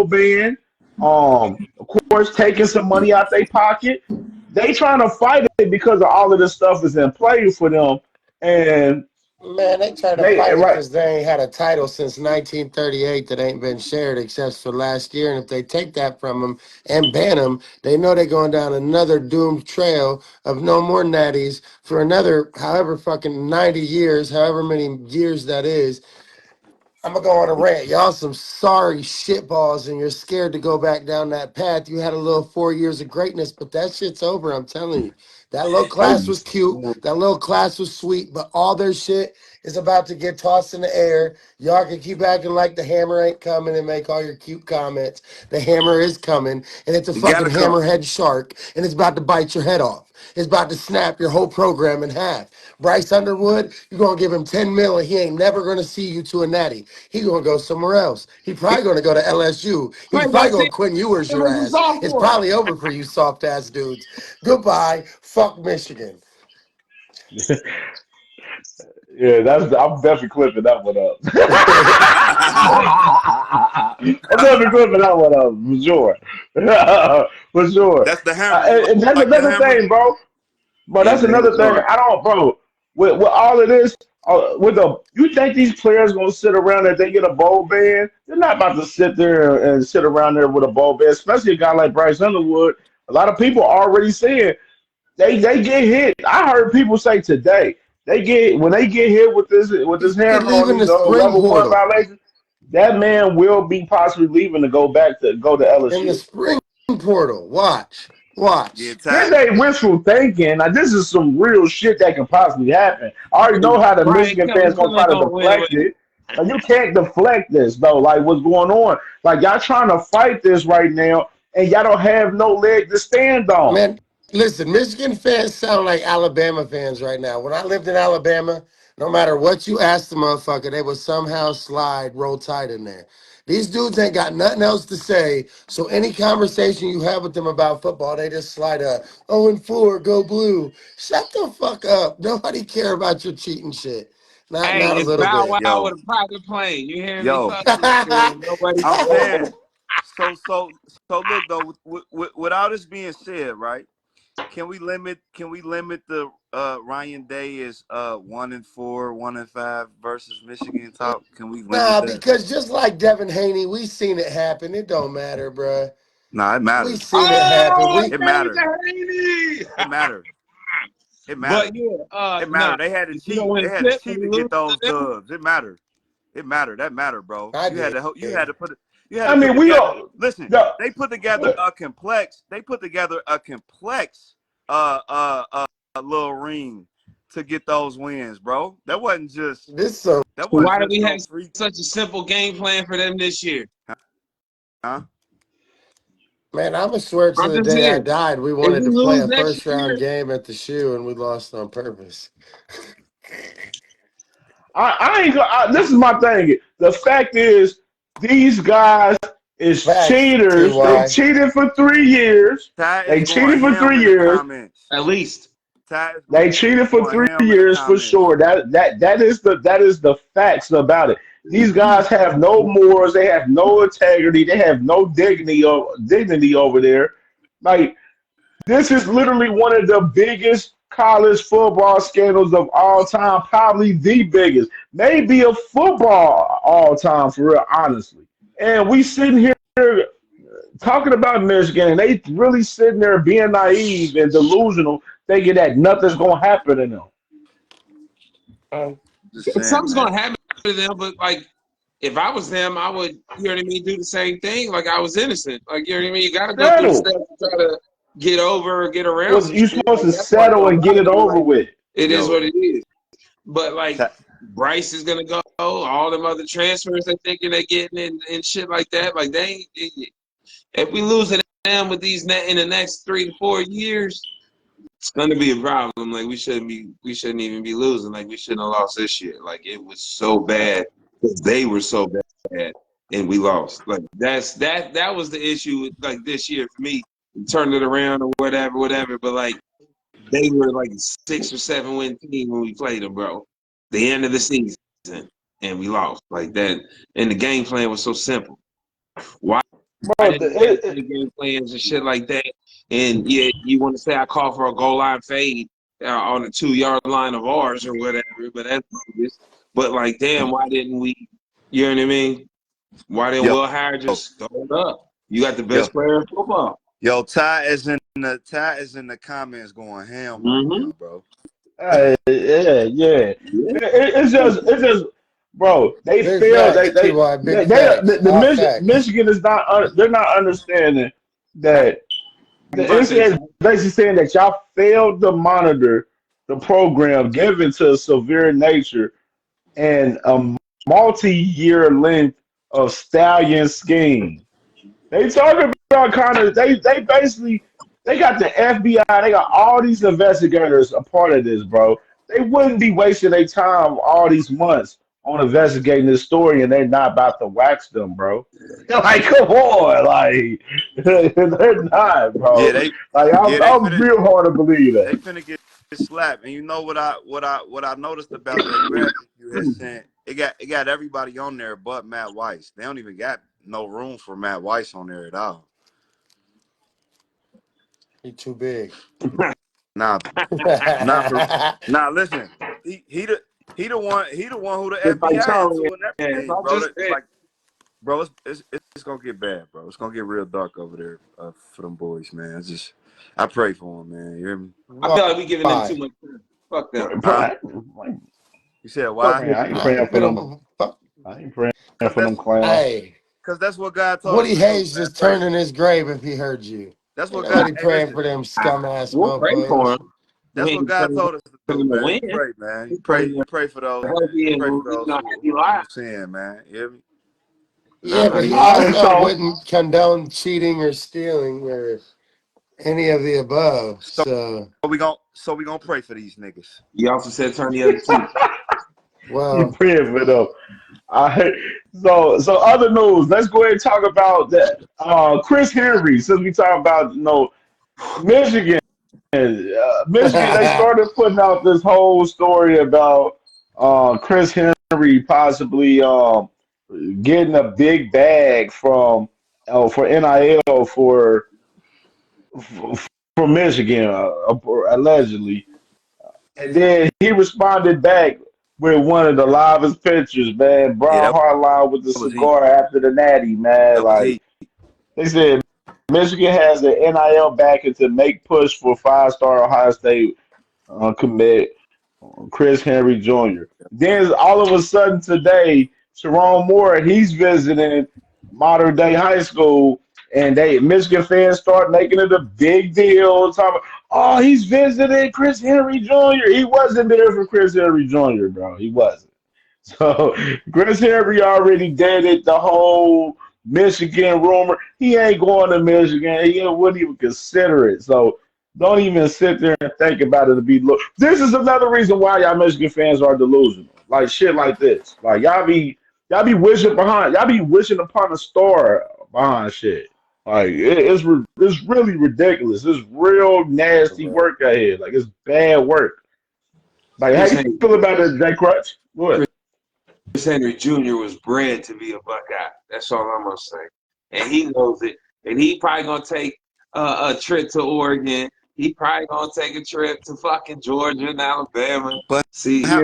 ban. Of course, taking some money out their pocket. They trying to fight it because of all of this stuff is in play for them, and Man, they try to they fight it right. because they ain't had a title since 1938 that ain't been shared except for last year. And if they take that from them and ban them, they know they're going down another doomed trail of no more natties for another however fucking 90 years, however many years that is. I'm gonna go on a rant. Y'all some sorry shitballs, and you're scared to go back down that path. You had a little 4 years of greatness, but that shit's over. I'm telling you. That little class was cute. That little class was sweet, but all their shit is about to get tossed in the air. Y'all can keep acting like the hammer ain't coming and make all your cute comments. The hammer is coming, and it's a You fucking gotta come. hammerhead shark, and it's about to bite your head off. It's about to snap your whole program in half. Bryce Underwood, you're gonna give him 10 mil and he ain't never gonna see you to a natty. He gonna go somewhere else. He probably gonna go to LSU. He's Played probably like gonna 10 Quinn Ewers your as a ass. It's sophomore. probably over for you soft ass dudes. Goodbye. Fuck Michigan. Yeah, I'm definitely clipping that one up. I'm definitely clipping that one up for sure. For sure. That's the hammer. You And that's like the another hammer? thing, bro. But Yeah, that's man, another it's thing. hard. I don't, bro. With all of this, you think these players gonna sit around if they get a bowl ban? They're not about to sit there and sit around there with a bowl ban, especially a guy like Bryce Underwood. A lot of people already saying they get hit. I heard people say today they get hit with He this could hammer leave on in these the spring level 1 portal. violations. That man will be possibly leaving to go to In the LSU. spring portal. Watch. Yeah, Watch. This Ty. ain't wishful thinking. Like, this is some real shit that can possibly happen. I already know how the Brian Michigan Kelly fans gonna still try ain't to gonna win deflect with it. it. Like, you can't deflect this though. Like, what's going on? Like, y'all trying to fight this right now, and y'all don't have no leg to stand on. Man, listen, Michigan fans sound like Alabama fans right now. When I lived in Alabama, no matter what you asked the motherfucker, they would somehow slide roll tide in there. These dudes ain't got nothing else to say. So any conversation you have with them about football, they just slide a 0-4, go blue. Shut the fuck up. Nobody care about your cheating shit. Hey, Not a it's little Bow bit. Wow Yo, with a private plane. You hear me? yo. Fuck this shit. Nobody I'm cares. saying. So look though. With all this being said, right? Can we limit the Ryan Day is 1-4, 1-5 versus Michigan talk? Can we limit Nah, that? because just like Devin Haney, we seen it happen. It don't matter, bruh. Nah, it We matters. seen it happen. Oh, We It David mattered. Haney. It mattered. It But mattered. yeah, It nah, mattered. They had to if you don't cheat. They win had to shit when cheat you to lose get those to them, dubs. It mattered. It mattered. That mattered, bro. I You had did. to. You had to put. You had I to put mean, we together. don't. Listen, The, they put together a complex. They put together a complex. Little ring to get those wins, bro. That wasn't just. This some That so wasn't why do just we no have freak. such a simple game plan for them this year? Huh? man, I'm gonna swear to I'm the just day I saying, died, we if wanted we to play lose a next first round year, game at the shoe and we lost on purpose. I ain't. This is my thing. The fact is, these guys is Facts, cheaters. They TY. cheated for 3 years. Ty is They going cheated for ham three in the years. comments. at least. Ty is They cheated for going three ham in the years for comments. sure. That is the facts about it. These guys have no morals. They have no integrity. They have no dignity over there. Like, this is literally one of the biggest college football scandals of all time, probably the biggest, maybe a football all time for real, honestly. And we sitting here talking about Michigan, and they really sitting there being naive and delusional, thinking that nothing's gonna happen to them. Just saying, Something's man. gonna happen to them, but like if I was them, I would, you know what I mean, do the same thing. Like I was innocent. Like, you know what I mean? You gotta go through the Settle. steps to try to get over or get around Was some you shit. supposed Like to that's why it settle don't and get bother it me. over Like with? it is Yo, what it is. But like ta- Bryce is gonna go, all them other transfers they thinking they getting and shit like that. Like they ain't, if we losing them with these in the next 3 to 4 years, it's gonna be a problem. Like we shouldn't even be losing. Like we shouldn't have lost this year. Like it was so bad because they were so bad and we lost. Like that was the issue with like this year for me. We turned it around or whatever. But like they were like a 6 or 7 win team when we played them, bro. The end of the season and we lost like that. And the game plan was so simple. Why Bro, didn't we have play game plans and shit like that? And yeah, you want to say I called for a goal line fade on the 2 yard line of ours or whatever, but that's bogus. But like, damn, why didn't we? You know what I mean? Why didn't yo, Will Hire just throw it up? You got the yo, best player in football. Ty is in the comments going ham right Mm-hmm. now, bro. yeah. Yeah. It's just, bro. They Big failed. facts, T.Y. Big The, facts. All facts. Michigan is not. They're not understanding that the NCAA Versus is basically saying that y'all failed to monitor the program given to severe nature and a multi-year length of stallion scheme. They talking about kind of they basically they got the FBI, they got all these investigators a part of this, bro. They wouldn't be wasting their time all these months on investigating this story and they're not about to wax them, bro. Like, come on, like they're not, Yeah, bro. they Like yeah they I'm finna real hard to believe they that. finna get slapped. And you know what I noticed about that graphic you had sent? It got everybody on there but Matt Weiss. They don't even got no room for Matt Weiss on there at all. He too big. Nah, nah, for nah. Listen, he the he the one who the if I FBI told you, into and if everything, I bro. just said, Like, bro, it's gonna get bad, bro. It's gonna get real dark over there for them boys, man. I pray for them, man. You hear me? I feel like we giving them too Why? much time. Fuck them. Huh? I You said Fuck why? ain't Michigan. praying I for get them. him. Fuck. I ain't praying Cause for them that's clowns. Hey, cause that's what God told us Woody to do, Hayes man. just Pray. turned in his grave if he heard you. That's Ain't what God. nobody Hey, praying listen. for them scum ass We'll pray for motherfuckers. them. We That's ain't what God praying told us to for do, them to man. win. You pray, man. We pray You for pray for those, them man. You healthy and pray for those happy who lives. sin, man. You hear me? Yeah, Nah, but you he All right, also so wouldn't condone cheating or stealing or any of the above. So So, we gonna pray for these niggas. you also said turn the other cheek. you well, praying for them. All right. So other news. Let's go ahead and talk about that. Chris Henry. Since we talk about Michigan, Michigan, they started putting out this whole story about Chris Henry possibly getting a big bag for NIL for Michigan, allegedly. And then he responded back with one of the livest pictures, man. Yeah, Brown Hartline with the that was heat. cigar after the natty, man. That was Like heat. they said, Michigan has the NIL backing to make push for five-star Ohio State commit Chris Henry Jr. Then all of a sudden today, Sharon Moore, he's visiting modern day high school, and they Michigan fans start making it a big deal. Talking, oh, he's visiting Chris Henry Jr. He wasn't there for Chris Henry Jr., bro. He wasn't. So Chris Henry already deaded the whole Michigan rumor. He ain't going to Michigan. He wouldn't even consider it. So don't even sit there and think about it to be look. This is another reason why y'all Michigan fans are delusional. Like shit like this. Like y'all be wishing upon a star behind shit. Like it's really ridiculous. It's real nasty work ahead. Like it's bad work. Like how Chris you Henry, feel about it, Jay Crutch? What? Chris Henry Jr. was bred to be a Buckeye. That's all I'm gonna say, and he knows it. And he probably gonna take a trip to Oregon He probably gonna take a trip to fucking Georgia and Alabama. But See, how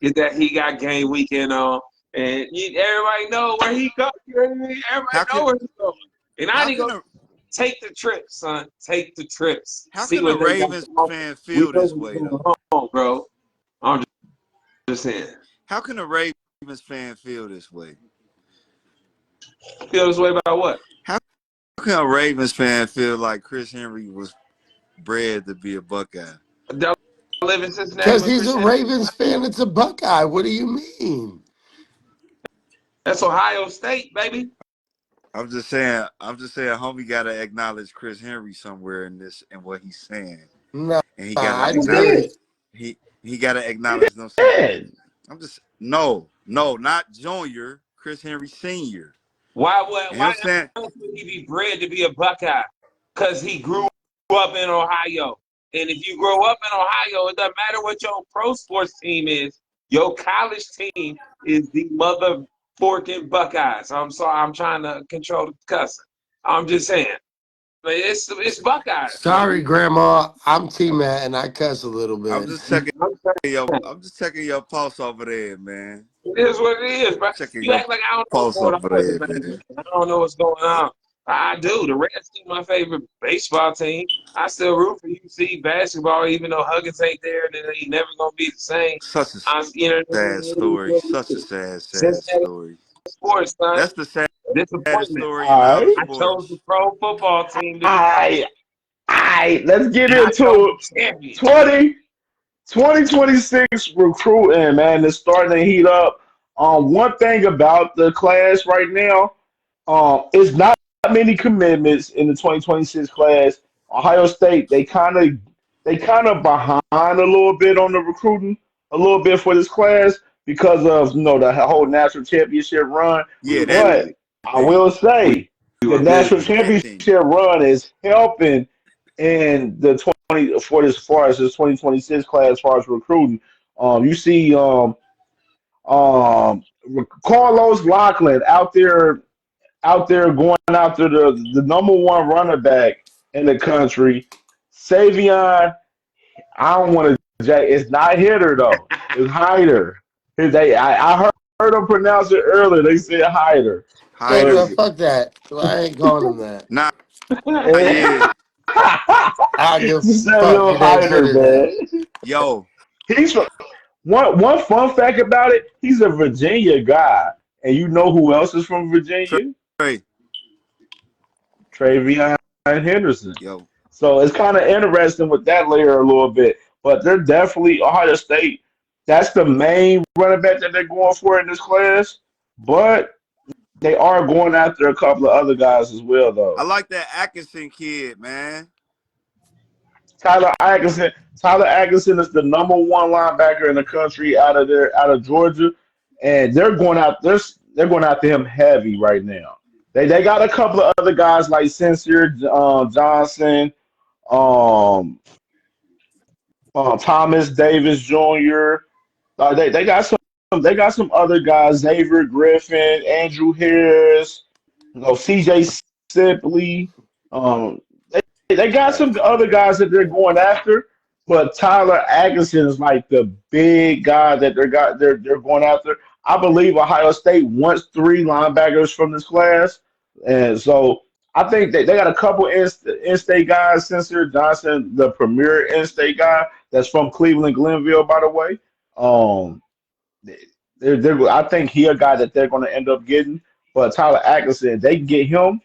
get that he got game weekend on, and everybody know where he go. You know what I mean? Everybody how know can where he going. And I how ain't can gonna a take the trips, son. Take the trips. how See can a what they got Ravens to offer. fan We feel know this what's way going though? on, bro. I'm just saying. How can a Ravens fan feel this way? Feel this way about what? How can a Ravens fan feel like Chris Henry was bred to be a Buckeye? Y'all live in Cincinnati Because when he's Chris a Henry. Ravens fan. It's a Buckeye. What do you mean? That's Ohio State, baby. I'm just saying. Homie got to acknowledge Chris Henry somewhere in this and what he's saying, No, and he got to I He acknowledge did. did. he got to acknowledge them saying. Yeah. I'm just no, not Junior, Chris Henry Senior, and Why him saying, else would he be bred to be a Buckeye? Because he grew up in Ohio. And if you grow up in Ohio, it doesn't matter what your pro sports team is. Your college team is the mother forking Buckeyes. I'm sorry, I'm trying to control the cussing. I'm just saying. But it's Buckeyes, Sorry, baby. Grandma. I'm T-Matt, and I cuss a little I'm bit. just checking I'm saying. I'm just checking your pulse over there, man. It is what it is, bro. Checking You your act like I don't know what's pulse going over on with there, the Ravens. man. I don't know what's going on. I do. The Reds is my favorite baseball team. I still root for UC basketball, even though Huggins ain't there, and they never gonna be the same. Such a You know what I sad mean? It is story. what it Such a is. sad Cincinnati story. sports, son. That's the saddest Disappointment. story in All all of right. I chose the sports. pro football team to All be, right. All right. Let's get and I into chose it. the champion. 2026 recruiting, man, is starting to heat up. One thing about the class right now, it's not many commitments in the 2026 class. Ohio State, they kind of behind a little bit on the recruiting, a little bit for this class because of the whole national championship run. We Yeah, were that But busy. I thing. will We say the were national busy. That championship thing. run is helping in the 20 for this as far as this 2026 class as far as recruiting. You see um Carlos Lachlan out there going after the number one running back in the country. Savion, I don't want to. It's not hitter though. It's hider. I heard them pronounce it earlier. They said hider. So Hider. Fuck that. I ain't calling him that. Nah, it's yeah. I don't give a fuck. Samuel Your name's Hider, hitter now. man. Yo, He's from, one fun fact about it. He's a Virginia guy, and you know who else is from Virginia? Trey. Travion Henderson. Yo, So it's kind of interesting with that layer a little bit. But they're definitely Ohio State. That's the main running back that they're going for in this class. But they are going after a couple of other guys as well, I though. like that Atkinson kid, man. Tyler Atkinson. Tyler Atkinson is the number one linebacker in the country out of Georgia, and they're going after him heavy right now. They got a couple of other guys like Sincere Johnson, um, Thomas Davis Jr. They got some other guys, Xavier Griffin, Andrew Harris, CJ Sipley. Um, they got some other guys that they're going after, but Tyler Atkinson is like the big guy that they're going after. I believe Ohio State wants three linebackers from this class, and so I think they got a couple in-state guys. Sincere Johnson, the premier in-state guy that's from Cleveland Glenville, by the way. Um, I think he a guy that they're going to end up getting. But Tyler Atkinson, they can get him.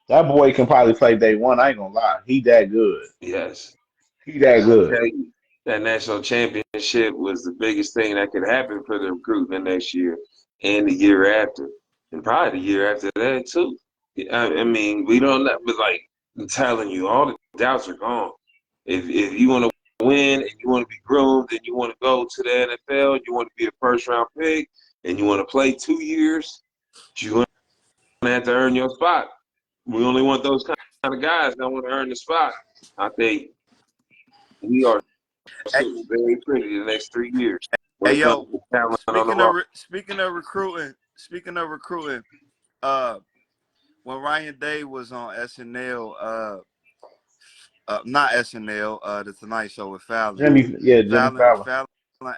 That boy can probably play day one. I ain't gonna lie. He that good. Yes. He that I good. tell you, that national championship was the biggest thing that could happen for the recruitment next year and the year after, and probably the year after that too. I mean, we don't know, but like I'm telling you, all the doubts are gone. If you want to win and you want to be groomed and you want to go to the NFL, you want to be a first round pick, and you want to play 2 years, you're gonna have to earn your spot. We only want those kind of guys that want to earn the spot. I think we are Hey, sitting very pretty the next 3 years when hey, it comes yo. to talent on the roster. Speaking of recruiting, uh, when Ryan Day was on SNL, not SNL, the Tonight Show with Fallon. Jimmy Fallon. Fallon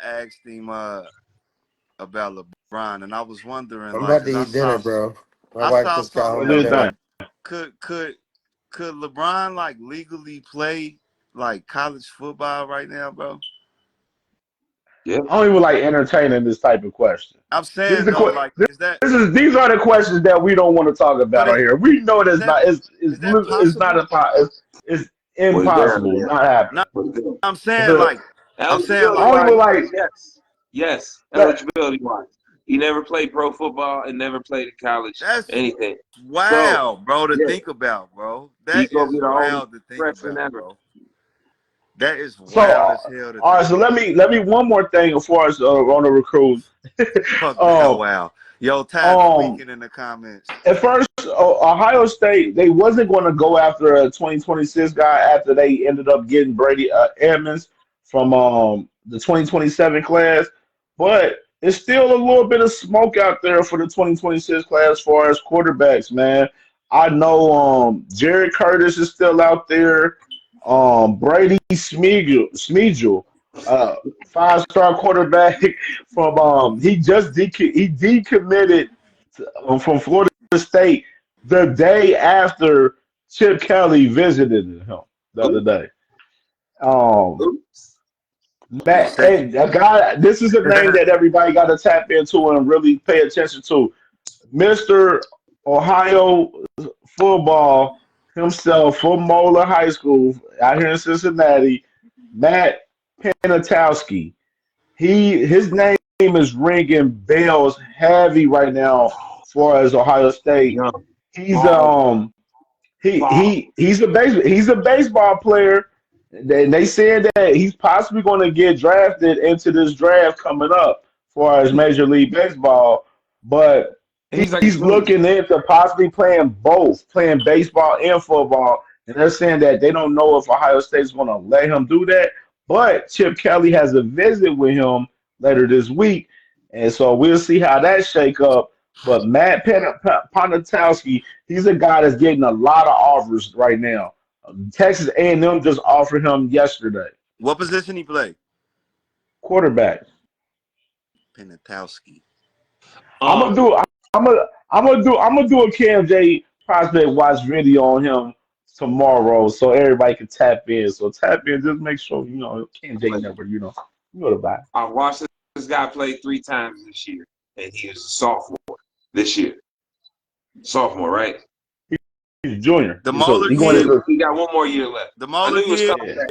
asked him about LeBron, and I was wondering, I'm like, about to cause eat dinner, bro. My I wife saw just got something home What with do else. you dinner. think? Like, could LeBron like legally play like college football right now, bro? Yeah. I don't even like entertaining this type of question. I'm This is saying the though, que- like, is that these are the questions that we don't want to talk but about on here. We know is that's that not is that it's not possible? it's Put it down impossible, there. not happening. No, Put it down. I'm saying The, like Eligibility I don't wise, even like yes. Yes. that. Eligibility wise. He never played pro football and never played in college, that's anything. So, wow, bro, to yeah, think about, bro. he's That going to is be the oldest wild to think freshman about, ever. bro. That is So wild as hell to all right, think so about. let me one more thing as far as on the recruits. Fuck Bow um, Wow. Yo, Ty um, tweaking in the comments. at first, Ohio State they wasn't going to go after a 2026 guy after they ended up getting Brady Edmonds from the 2027 class, but it's still a little bit of smoke out there for the 2026 class as far as quarterbacks, man. I know Jared Curtis is still out there. Brady Smeagol, 5-star quarterback from he decommitted from Florida State the day after Chip Kelly visited him the other Oops. day. Um, Oops. Yeah, Matt, say hey, a guy, this is a name that everybody got to tap into and really pay attention to. Mr. Ohio football himself from Moeller High School out here in Cincinnati, Matt Penatowski. His name is ringing bells heavy right now as far as Ohio State. Young. He's Ball. Ball. he's a baseball player. They said that he's possibly going to get drafted into this draft coming up as far as Major League Baseball, but And he's like a he's junior. looking into possibly playing both, playing baseball and football. And they're saying that they don't know if Ohio State's going to let him do that. But Chip Kelly has a visit with him later this week, and so we'll see how that shake up. But Matt Ponatowski, he's a guy that's getting a lot of offers right now. Texas A&M just offered him yesterday. what position he play? Quarterback. Penatowski. I'm gonna Um, do. I'm gonna do a KMJ prospect watch video on him tomorrow, so everybody can tap in. So tap in, just make sure KMJ never, you know the vibe. I watched this guy play 3 times this year, and he was a sophomore this year. Sophomore, right? He's a junior, The so Moeller he going Yeah, kid. into he got one more year left. The I Moeller knew he was kid. coming yeah. back.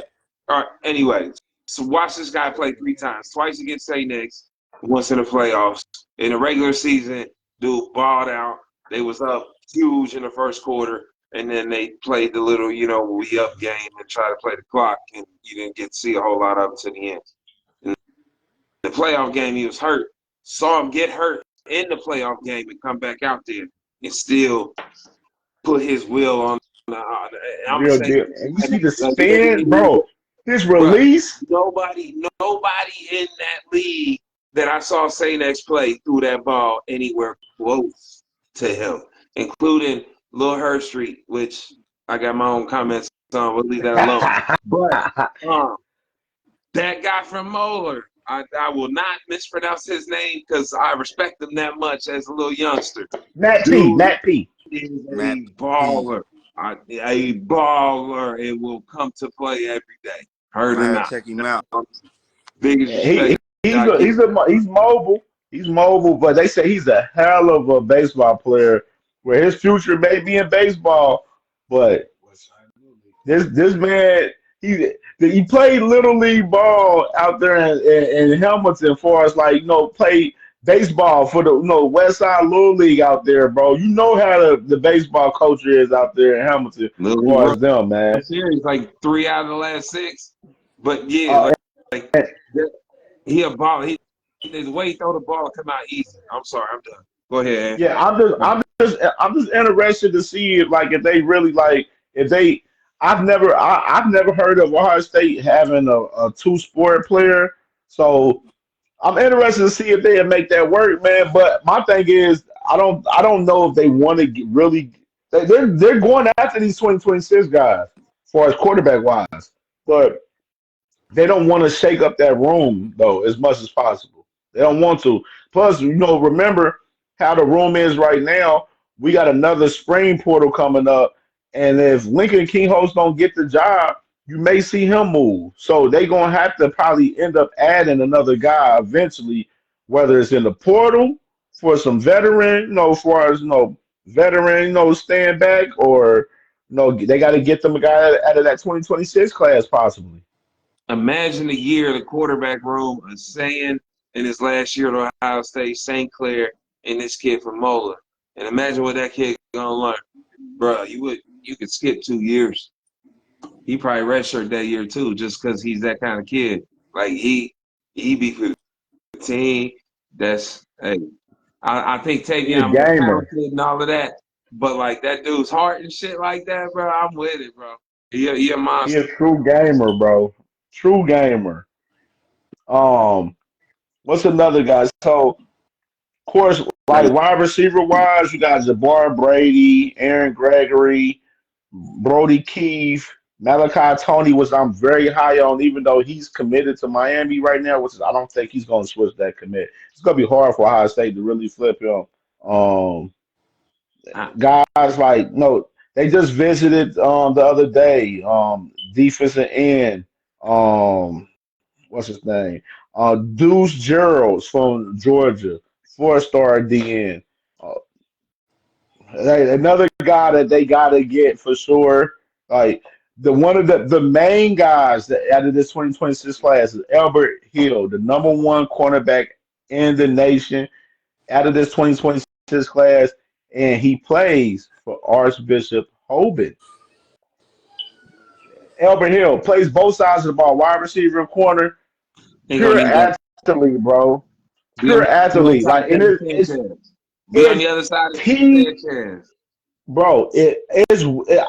All right, anyway, so watch this guy play 3 times, twice against St. Nick's, once in the playoffs. In the regular season, dude balled out. They was up huge in the first quarter, and then they played the little, we up game and try to play the clock, and you didn't get to see a whole lot of it to the end. In the playoff game, he was hurt. Saw him get hurt in the playoff game and come back out there and still put his will on. I'm gonna Real say, deal. And you see the like, yeah, spin, bro. His bro, release. nobody in that league that I saw St. X play threw that ball anywhere close to him, including Lil Hurstreet, which I got my own comments on. We'll leave that alone. But um, that guy from Moeller, I will not mispronounce his name because I respect him that much as a little youngster. Dude Matt P. is Matt a P. baller. A baller and will come to play every day. Heard or Man, not. check him out. Biggest He respect I give. he's mobile. He's mobile, but they say he's a hell of a baseball player. Where his future may be in baseball, but this man he played little league ball out there in Hamilton for us, like played baseball for the West Side Little League out there, bro. You know how the baseball culture is out there in Hamilton as Lil far World as them, man. Series, like 3 out of the last 6. But yeah, Uh, like he a baller. The way he throw the ball come out easy. I'm sorry, I'm done. Go ahead. Yeah, I'm just interested to see if they really if they I've never heard of Ohio State having a two sport player. So I'm interested to see if they make that work, man. But my thing is I don't know if they want to really they're going after these 2026 guys. far as quarterback wise. But they don't want to shake up that room though as much as possible. They don't want to. Plus, remember how the room is right now. We got another spring portal coming up, and if Lincoln Kinghost don't get the job, you may see him move. So they gonna have to probably end up adding another guy eventually, whether it's in the portal for some veteran, as far as veteran, stand back, or they got to get them a guy out of that 2026 class possibly. Imagine the year the quarterback room is saying in his last year at Ohio State, St. Clair, and this kid from Mola. And imagine what that kid gonna learn. Bro, you could skip 2 years. He probably redshirt that year too, just because he's that kind of kid. Like he be 15. That's hey. I think He a Tavion more gamer. talented and all of that. But like that dude's heart and shit like that, bro, I'm with it, bro. He a He monster. a true gamer, bro. True gamer. Um, what's another guy? So, of course, Like like wide receiver wise, you got Jabbar Brady, Aaron Gregory, Brody Keith, Malachi Tony, which I'm very high on, even though he's committed to Miami right now, which is I don't think he's going to switch that commit. It's going to be hard for Ohio State to really flip him. Um, I, guys like no, they just visited the other day. Defensive end. Um, what's his name? Deuce Gerald's from Georgia, 4-star DN. Uh, another guy that they gotta get for sure. Like the one of the main guys that out of this 2026 class is Albert Hill, the number one cornerback in the nation out of this 2026 class, and he plays for Archbishop Hoban. Albert Hill plays both sides of the ball, wide receiver and corner. he gonna Pure need that. athlete, bro. Be on Pure the athlete. side Like, of and Teddy it's Sanchez. Be on the it other side of he, Teddy Sanchez. bro.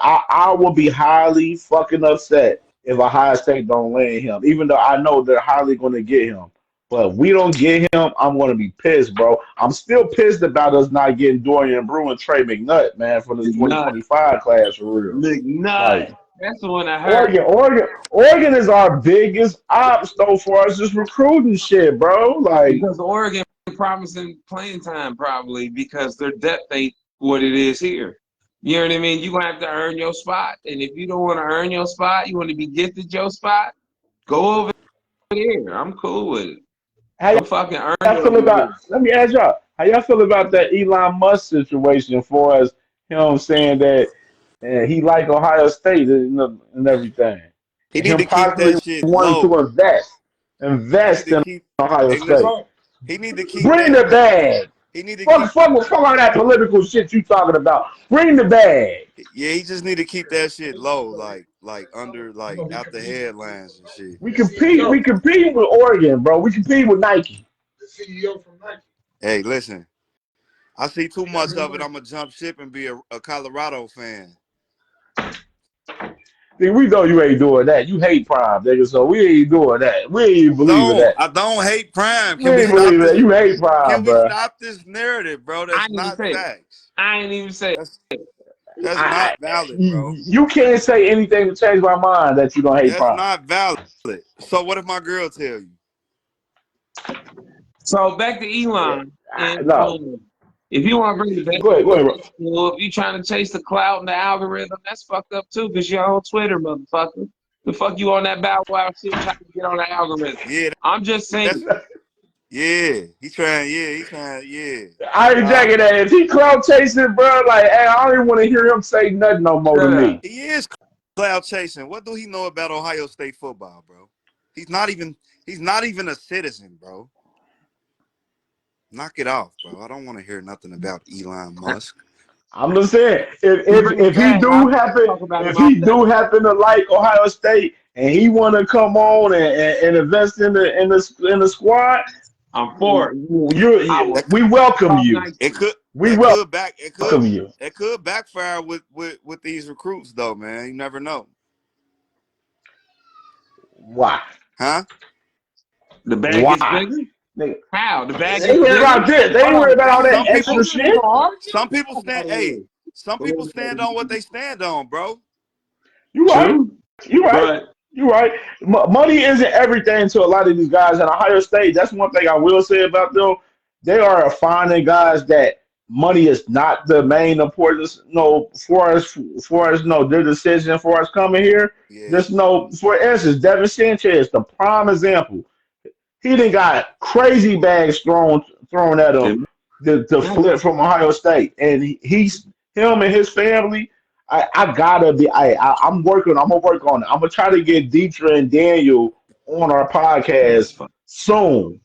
I will be highly fucking upset if Ohio State don't land him, even though I know they're highly going to get him. But if we don't get him, I'm going to be pissed, bro. I'm still pissed about us not getting Dorian Brew and Trey McNutt, man, for this McNutt. 2025 class for real. McNutt. Like, That's the one that hurt. Oregon is our biggest ops though for us just recruiting shit, bro. Like, Because Oregon promising playing time probably because their depth ain't what it is here. You know what I mean? You're gonna have to earn your spot. And if you don't want to earn your spot, you want to be gifted your spot, go over there. I'm cool with it. how Go fucking earn y'all it feel over about? here. Let me ask y'all, how y'all feel about that Elon Musk situation for us? Him saying that he like Ohio State and everything, He and need him to keep possibly that shit wanting low. to He need invest to in keep. Ohio Hey, listen. State. He need to keep Bring that. the bag. He need to Fuck, keep. fuck all that political shit you talking about. Bring the bag. Yeah, he just need to keep that shit low, like under, like out the headlines and shit. We compete. We compete with Oregon, bro. We compete with Nike. Hey, listen. I see too much of it. I'm gonna jump ship and be a Colorado fan. See, we know you ain't doing that. You hate Prime, nigga. So we ain't doing that. We ain't even believing that. I don't hate Prime. We ain't believing that. You hate Prime, Can we bro. stop this narrative, bro? I That's ain't even not say it. facts. I ain't even say it. That's that's I, not valid, bro. you can't say anything to change my mind that you don't hate That's Prime. not valid. So what if my girl tell you? So back to Yeah. Elon and No. if you want to bring the best Go ahead, bro. football school, if you trying to chase the clout and the algorithm, that's fucked up too, because you're on Twitter, motherfucker. The fuck you on that Bow Wow shit trying to get on the algorithm. Yeah, I'm just saying. that's yeah. He's trying. Yeah, he's trying. Yeah. I ain't Nah, jacking that. If he cloud chasing, bro, like, hey, I don't even want to hear him say nothing no more to Shut up. me. he is cloud chasing. What do he know about Ohio State football, bro? He's not even. He's not even a citizen, bro. Knock it off, bro. I don't want to hear nothing about Elon Musk. I'm just saying, You bring it if he back, I'll do happen, talk about him if all he day. do happen to like Ohio State and he want to come on and invest in the squad, I'm for it. I will you we welcome all you. night. It could We welcome you. it could backfire with these recruits though, man. You never know. Why? Huh? The bag gets Why? bigger? Nigga, How? The bag they gets ain't worried bigger? about this. They ain't Hold worried on. about all that Some Hey, extra people you shit. gonna argue? some people Fuck stand out of hey, here. some Go people ahead, stand on what baby. they stand on, bro. You right. True, You right. but You right. Money isn't everything to a lot of these guys in Ohio State. That's one thing I will say about them. They are finding guys that money is not the main importance. No, for us, no, their decision for us coming here. Yeah. Just no. For instance, Devin Sanchez, the prime example. He done got crazy bags thrown at him it, to flip from Ohio State, and he's him and his family. I gotta be. I'm working. I'm gonna work on it. I'm gonna try to get Deidre and Daniel on our that's podcast fine. soon,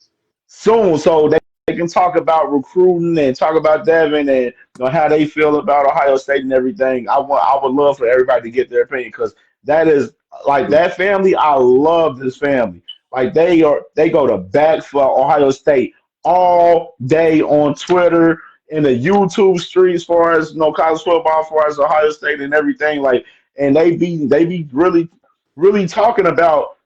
so they can talk about recruiting and talk about Devin and how they feel about Ohio State and everything. I would love for everybody to get their opinion because that is like that family. I love this family. Like they go to bat for Ohio State all day on Twitter in the YouTube streets for us, college football for us, Ohio State and everything. Like, and they be really talking about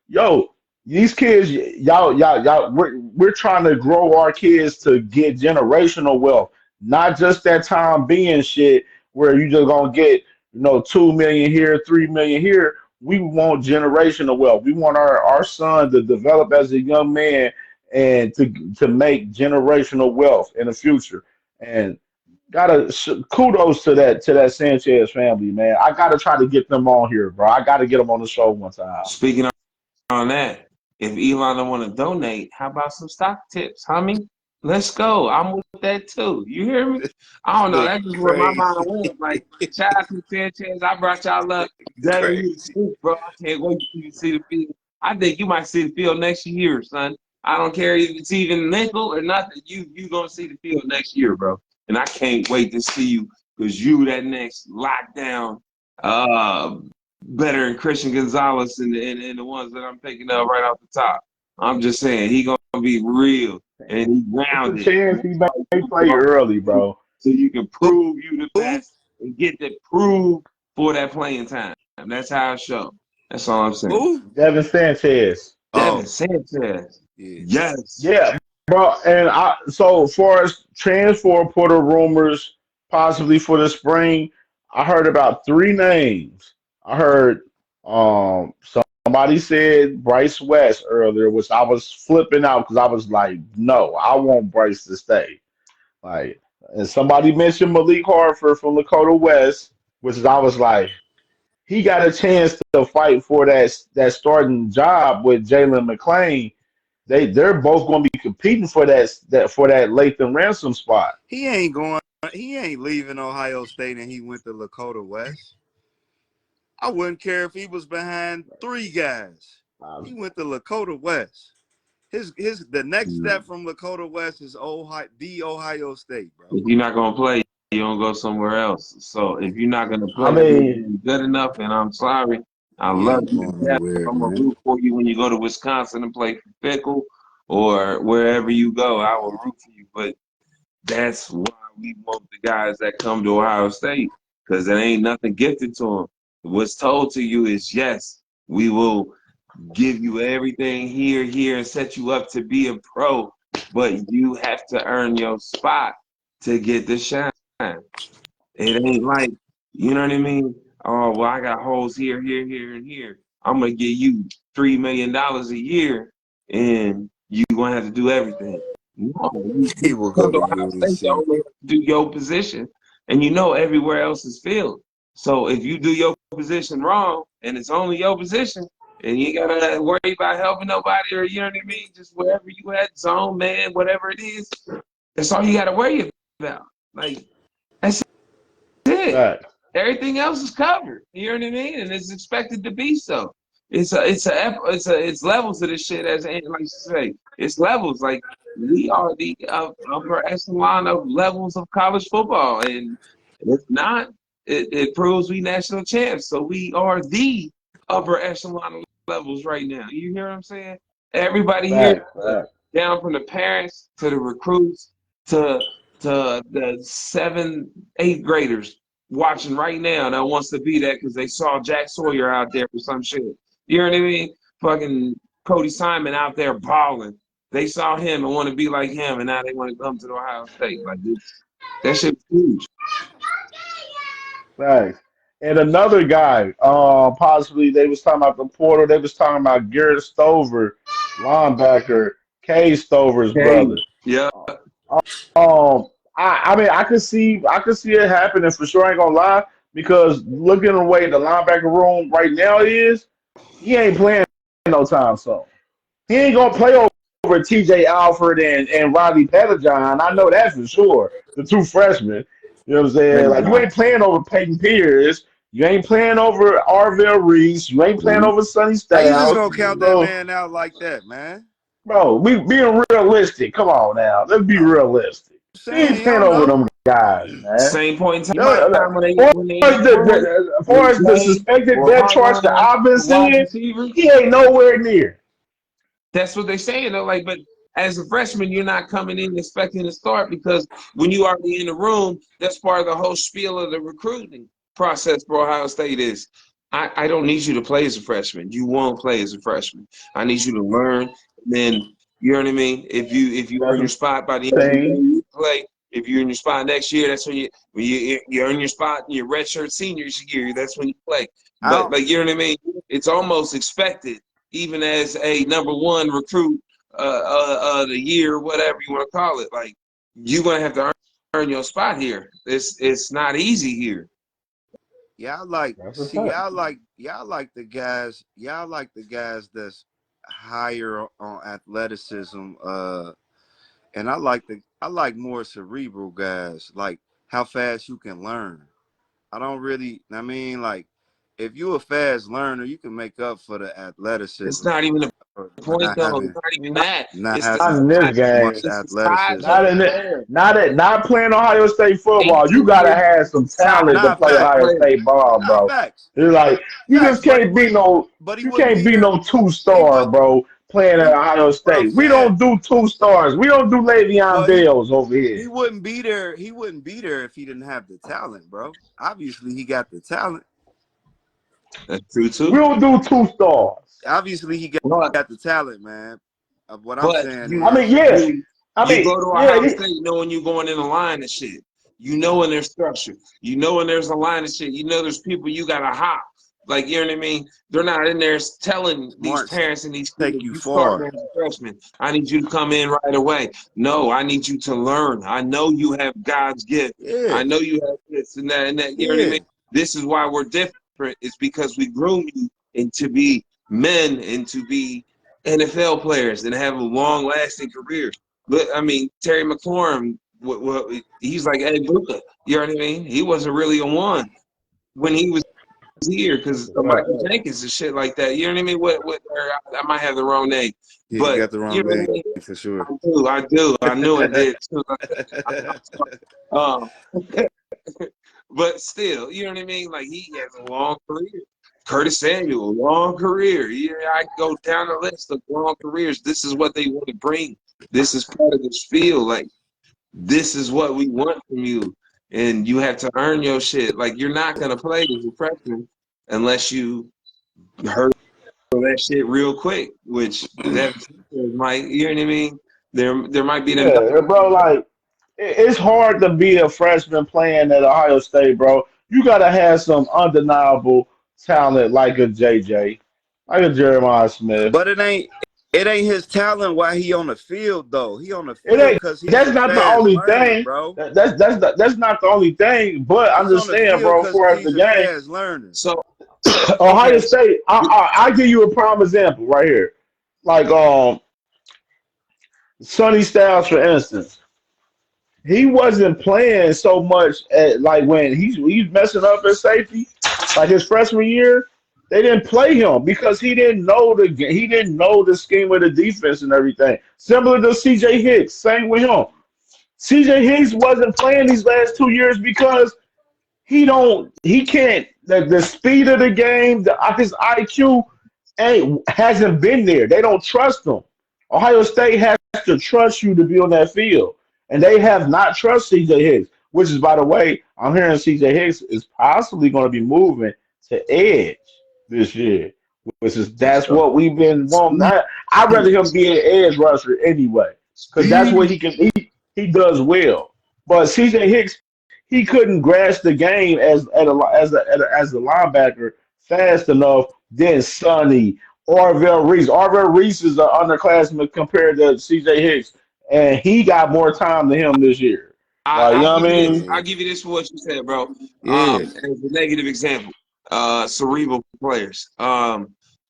these kids, y'all. We're trying to grow our kids to get generational wealth, not just that time being shit where you just gonna get 2 million here, 3 million here. We want generational wealth. We want our son to develop as a young man and to make generational wealth in the future. And kudos to that Sanchez family, man. I gotta try to get them on here, bro. I gotta get them on the show one time. Speaking on that, if Elon don't want to donate, how about some stock tips, homie? Let's go. I'm with that too. You hear me? I don't know. Look That's just where my mind crazy. went. Like, shout out to Sanchez. I brought y'all up. Devin, you Crazy. too, bro. I can't wait for you to see the field. I think you might see the field next year, son. I don't care if it's even nickel or nothing. You gonna see the field next year, bro. And I can't wait to see you because you that next lockdown uh better than Christian Gonzalez and the ones that I'm thinking of right off the top. I'm just saying he gonna be real and he It's a grounded. chance he may play early, bro. So you can Who? prove you the Who? best and get to prove for that playing time. That's how I show. That's all I'm saying. Who? Devin Sanchez. Devin Oh, Sanchez. yeah. Yes. Yeah, bro. And so far as transfer portal rumors possibly for the spring, I heard about three names. I heard somebody said Bryce West earlier, which I was flipping out because I was like, no, I want Bryce to stay. Like, and somebody mentioned Malik Hartford from Lakota West, which is I was like, he got a chance to fight for that starting job with Jalen McClain. They're both going to be competing for that Lathan Ransom spot. He ain't going. He ain't leaving Ohio State and he went to Lakota West. I wouldn't care if he was behind three guys. He Um, went to Lakota West. The next step from Lakota West is Ohio State, bro. If you're not gonna play, you don't go somewhere else. So if you're not gonna I play, you're mean, good enough, and I'm sorry. I He love ain't you to going death. nowhere, I'm gonna man. root for you when you go to Wisconsin and play for Pickle or wherever you go. I will root for you. But that's why we want the guys that come to Ohio State because there ain't nothing gifted to them. What's told to you is yes, we will give you everything here, and set you up to be a pro, but you have to earn your spot to get the shine. It ain't like, you know what I mean? Oh, well, I got holes here, and here. I'm gonna give you $3 million a year, and you gonna have to do everything. No, He you will go come to to Ohio State, you UNC. only have to do your position, and you know everywhere else is filled. So if you do your position wrong, and it's only your position, and you ain't gotta worry about helping nobody, or you know what I mean, just wherever you at, zone man, whatever it is, that's all you gotta worry about. Like that's it. fact, Everything else is covered. You know what I mean? And it's expected to be so. It's levels to this shit, as Andy likes to say. It's levels. Like we are the upper echelon of levels of college football, and if not, it proves we national champs. So we are the upper echelon of levels right now. You hear what I'm saying? Everybody here, fact. down from the parents to the recruits to the 7th, 8th graders watching right now that wants to be that because they saw Jack Sawyer out there for some shit. You know what I mean? Fucking Cody Simon out there balling. They saw him and want to be like him, and now they want to come to the Ohio State. Like that shit's huge. Facts. and another guy. Possibly they was talking about the portal. They was talking about Garrett Stover, linebacker, Kay Stover's Okay. brother. Yeah. Um, I mean, I could see it happening for sure. I ain't gonna lie, because looking at the way the linebacker room right now is, he ain't playing no time soon. He ain't gonna play over T.J. Alford and Rodney Pettijohn. I know that for sure. The two freshmen. You know what I'm saying? Like, you ain't playing over Peyton Pierce. You ain't playing over Arvell Reese. You ain't playing over Sonny How you just Styles. gonna count that So, man out like that, man? bro, we being realistic. Come on now. Let's be I'm realistic. He saying ain't he playing don't over know. them guys, man. Same point in He might. time when Far they in as the room far with as the Jay suspected or depth charts that hardline I've been or wide seeing, receiver. he ain't nowhere near. That's what they're saying though. Like, but as a freshman, you're not coming in expecting to start because when you already in the room, that's part of the whole spiel of the recruiting process for Ohio State is I don't need you to play as a freshman. You won't play as a freshman. I need you to learn. And then you know what I mean? If you That's earn your the spot by the end of the thing. game, you play. If you're in your spot next year, that's when you earn your spot in your redshirt seniors year. That's when you play. I But don't. like you know what I mean? It's almost expected even as a number one recruit the year, whatever you want to call it. Like you're gonna have to earn your spot here. It's not easy here. Yeah, I like. That's a See, fact. y'all like the guys. Y'all like the guys that's higher on athleticism. And I like more cerebral guys. Like how fast you can learn. I don't really. I mean, like if you a fast learner, you can make up for the It's athleticism not even the or point though. It's not even that. not It's the Not having in size. this as game. much It's the size athleticism. of Not the in it. player. Not playing Ohio State football. You 18 gotta years have the some size talent to Nah, play facts. Ohio player. State ball, Nah, bro. facts. It's like you Facts. just can't be no He you wouldn't can't be be there. no two He star, would. bro, playing at He. Ohio What I'm State. We saying. don't do two stars. We don't do Le'Veon Well, Bells over he here. wouldn't be there. He wouldn't be there if he didn't have the talent, bro. Obviously, he got the talent. That's true We too. don't do two stars. Obviously, he But got the talent, man. What I'm but saying you I mean, is, yeah. you I you mean, go to yeah, Ohio State knowing you're going in a line and shit. You know when there's structure. You know when there's a line of shit. You know there's people you gotta hop. Like you know what I mean? They're not in there telling these smarts parents and these take kids, you you start far. as a freshman. I need you to come in right away. No, I need you to learn. I know you have God's gift. Yeah, I know you have this and that. You know what I yeah, mean? This is why we're different. It's because we groom you and to be men and to be NFL players and have a long lasting career. But I mean, Terry McLaurin, he's like Ed Buka. You know what I mean? He wasn't really a one when he was here because of yeah. Michael Jenkins and shit like that. You know what I mean? I might have the wrong name, yeah. You but got the you wrong know name what I mean? for sure. I do. I knew I did too. Um, but still, you know what I mean? Like he has a long career. Curtis Samuel, long career. I go down the list of long careers. This is what they want to bring. This is part of this field. Like this is what we want from you, and you have to earn your shit. Like you're not gonna play as a freshman unless you hurt that shit real quick. Which that might, you know what I mean? There might be them. Yeah, bro, like it's hard to be a freshman playing at Ohio State, bro. You gotta have some undeniable talent like a JJ, like a Jeremiah Smith. But it ain't his talent while he on the field though. He on the It field ain't. because he's That's a not the fast only learner, thing. bro. That's not the only thing. But I'm He's on just the saying, field bro. because For as the he's a game, fast learner. So Ohio okay. State. I give you a prime example right here. Like Sonny Styles, for instance. He wasn't playing so much at like when he's messing up at safety, like his freshman year. They didn't play him because he didn't know the scheme of the defense and everything. Similar to C.J. Hicks, same with him. C.J. Hicks wasn't playing these last 2 years because he can't the speed of the game, his IQ ain't hasn't been there. They don't trust him. Ohio State has to trust you to be on that field, and they have not trust CJ Hicks. Which is, by the way, I'm hearing CJ Hicks is possibly going to be moving to edge this year, which is that's So what we've been wanting. speed, I'd rather him be an edge rusher anyway, because that's what speed. he does well. But CJ Hicks he couldn't grasp the game as a linebacker fast enough. Then Sonny, Orville Reese. Orville Reese is an underclassman compared to C.J. Hicks, and he got more time than him this year. Like, you I'll know what give I you this. mean? I'll Yeah. give you this for what you said, bro. Yeah. As a negative example, cerebral players.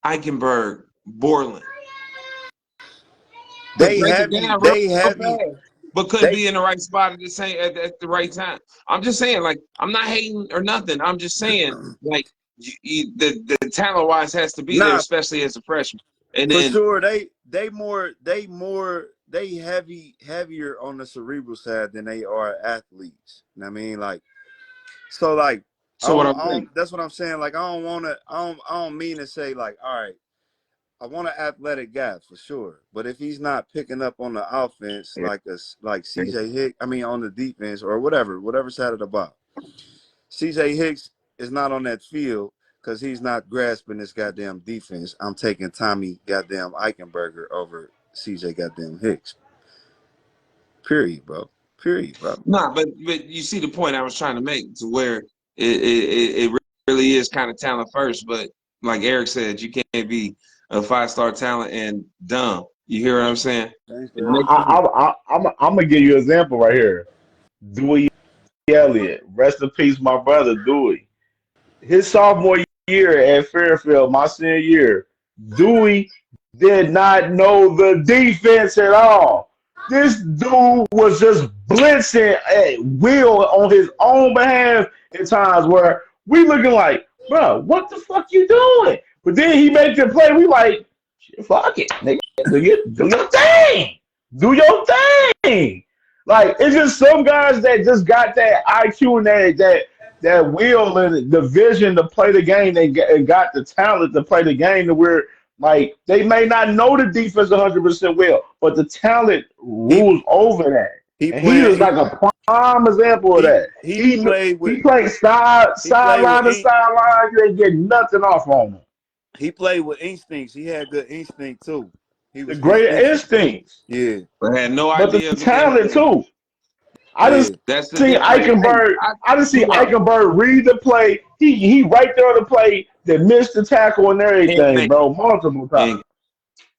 Eichenberg, Borland could They break it heavy. down real, They real heavy. fast, but couldn't They be in the right spot at the right time. I'm just saying, like, I'm not hating or nothing. I'm just saying, like, the talent wise has to be there, nah especially as a freshman. And for then, sure. They heavier on the cerebral side than they are athletes. You know what I mean? Like so like so what I'm saying, that's what I'm saying. Like I don't mean to say like, all right, I want an athletic guy for sure. But if he's not picking up on the offense like CJ Hicks, I mean on the defense or whatever side of the ball. CJ Hicks is not on that field because he's not grasping this goddamn defense. I'm taking Tommy goddamn Eichenberger over CJ goddamn Hicks. Period, bro. Period, bro. nah, but you see the point I was trying to make to where it really is kind of talent first, but like Eric said, you can't be a 5-star talent and dumb. You hear what I'm saying? Thanks, It bro. makes sense. I'm gonna give you an example right here. Dewey Elliott, rest in peace, my brother Dewey. His sophomore year at Fairfield, my senior year, Dewey did not know the defense at all. This dude was just blitzing at will on his own behalf at times where we looking like, bro, what the fuck you doing? But then he made the play. We like, fuck it, nigga, do your thing, do your thing. Like it's just some guys that just got that IQ and that will and the vision to play the game. They got the talent to play the game to where like they may not know the defense 100% well, but the talent He rules over that. he And he playing is like a prime example of that. he He played with he played he played with sideline to sideline. You ain't get nothing off on him. he played with instincts. He had good instinct too. He The was great instinctive. instincts, Yeah, I had no but the idea of any of talent that. too. I yeah. just That's the seen difference. Hey, Eichenberg. I just see T-Rock Eichenberg read the play. He right there on the play that missed the tackle and can't everything, make it bro, multiple times. and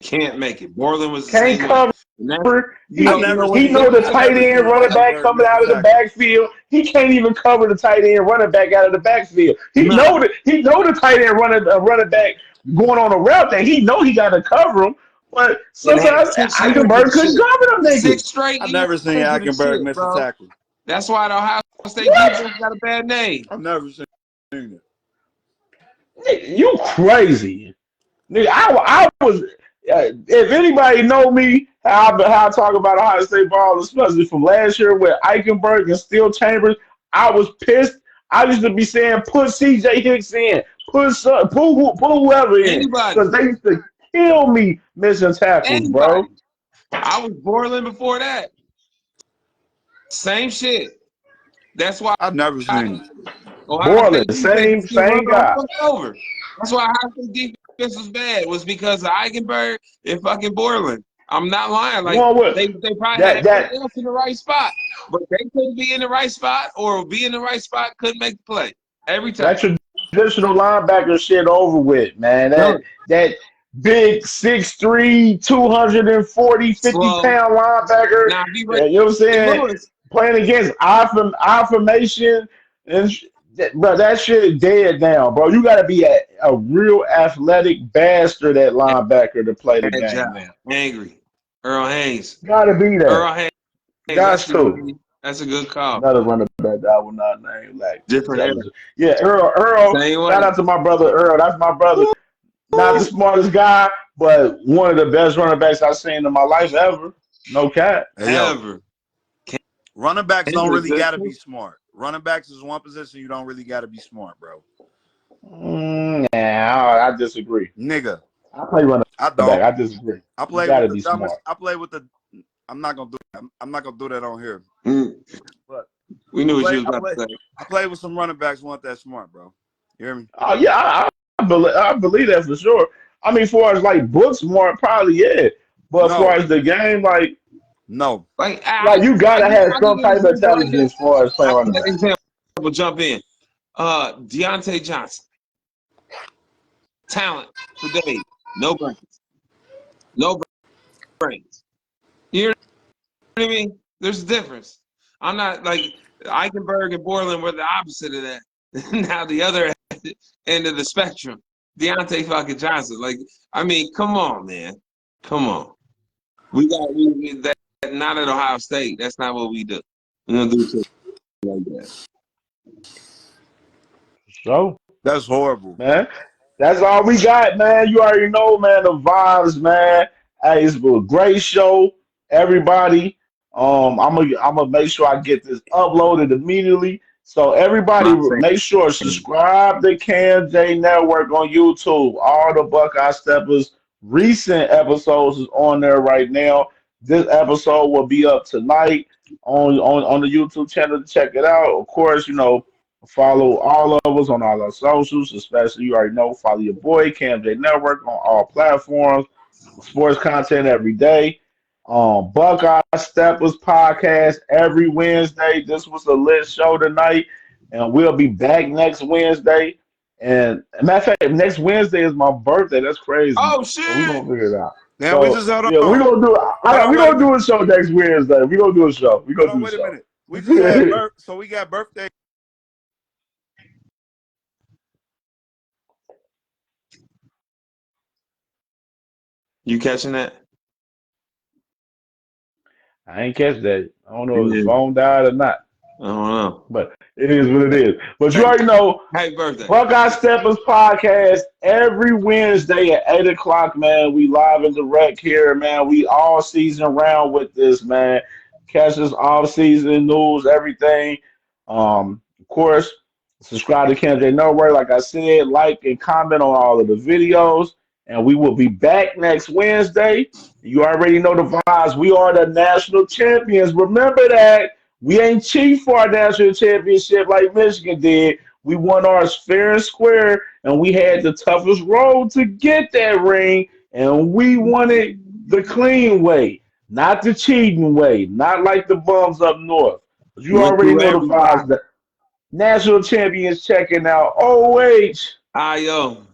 can't make it. Borland was the Can't same way. cover. And that, I you never know what He the seen know the difference I tight never is? end seen running back Eichenberg coming miss a out of the tackle. backfield. He can't even cover the tight end running back out of the backfield. Nah, He know the tight end running back going on a route that he know he got to cover him. But and had sometimes 6 years of Eichenberg couldn't shit. cover them niggas. 6 straight I never seen years of the Eichenberg shit, miss a bro. tackle. That's why the Ohio State What? defense got a bad name. I've never seen it. Nigga, you crazy. Nigga, I was. If anybody know me, how I talk about Ohio State ball, especially from last year with Eichenberg and Steel Chambers, I was pissed. I used to be saying, put C.J. Hicks in, put whoever in, Anybody, because they used to kill me missing tackles, anybody. bro. I was Borland before that. Same shit. That's why I've never seen it. Ohio Borland, State defense same get run same the guy. fuck over. That's why Ohio State defense was bad. Was because of Eichenberg and fucking Borland. I'm not lying. Like One with they probably had that everybody that else in the right spot, but they couldn't be in the right spot or be in the right spot. Couldn't make the play every time. that traditional linebacker shit over with, man. Done. That big 6'3", 240, 50 Slow. pound linebacker. Now be Ray You know what I'm saying? Lewis. Playing against I formation and bro, that shit dead now, bro. You got to be a real athletic bastard at linebacker to play the Agile, game now. angry. Earl Haynes. Got to be that. Earl Haynes. I Got see you, to. baby. That's a good call. Another running back that I will not name. Like, Different era. yeah, Earl. Same Shout way. out to my brother Earl. That's my brother. Not the smartest guy, but one of the best running backs I've seen in my life ever. No cap. Hey yo, Ever. running backs don't Angry really good gotta be too. smart. Running backs is one position you don't really gotta be smart, bro. Nah, I disagree. Nigga, I play running I back. don't. I disagree. I You play got with to the be dumbest. smart. I play with the. I'm not gonna do. I'm not gonna do that on here. Mm. But We I knew what play. you was I about play. to say. I play with some running backs who aren't that smart, bro. You hear me? Oh yeah, I believe that for sure. I mean, as far as like book smart, probably yeah. But as far No, as the game, like No. Like Like you gotta have I'll give some you an type of example right here. intelligence as far as playing I'll running give you back. an example. Jump in. Deontay Johnson, talent for days, no brains, no brains. You know what I mean? There's a difference. I'm not like Eichenberg and Borland were the opposite of that. Now the other end of the spectrum, Deontay fucking Johnson. Like, I mean, come on, man, come on. We that not at Ohio State. That's not what we do. We don't do shit like that. So, That's horrible. man, that's all we got, man. You already know, man, the vibes, man. Hey, it's been a great show, everybody. I'm gonna make sure I get this uploaded immediately. So everybody, My make sure friend. subscribe to Cam J Network on YouTube. All the Buckeye Steppers recent episodes is on there right now. This episode will be up tonight on the YouTube channel to check it out. Of course, follow all of us on all our socials, especially you already know. Follow your boy Cam J Network on all platforms. Sports content every day. Buckeye Steppers podcast every Wednesday. This was a lit show tonight, and we'll be back next Wednesday. And matter of fact, next Wednesday is my birthday. That's crazy, Oh but we're shit! gonna figure it out. Now we So just hold yeah, we're on. gonna do. Hold on, We're wait a gonna do minute. a show next Wednesday. We're gonna do a show. We're Hold gonna on, do a wait a show. minute. We just had birth, so we got birthday. You catching that? I ain't catch that. I don't know if his Yeah. phone died or not, I don't know. but it is what it is. But you Hey, already know happy birthday. Buckeye Steppers podcast every Wednesday at 8 o'clock, man. We live and direct here, man. We all season round with this, man. Catch us all season news, everything. Of course, subscribe to Kendrick Nowhere. Like I said, like and comment on all of the videos. And we will be back next Wednesday. You already know the vibes. We are the national champions. Remember that. We ain't cheat for our national championship like Michigan did. We won ours fair and square, and we had the toughest road to get that ring, and we won it the clean way, not the cheating way, not like the bums up north. You Went already through know the vibes. everybody. The national champions checking out. OH. Ayo.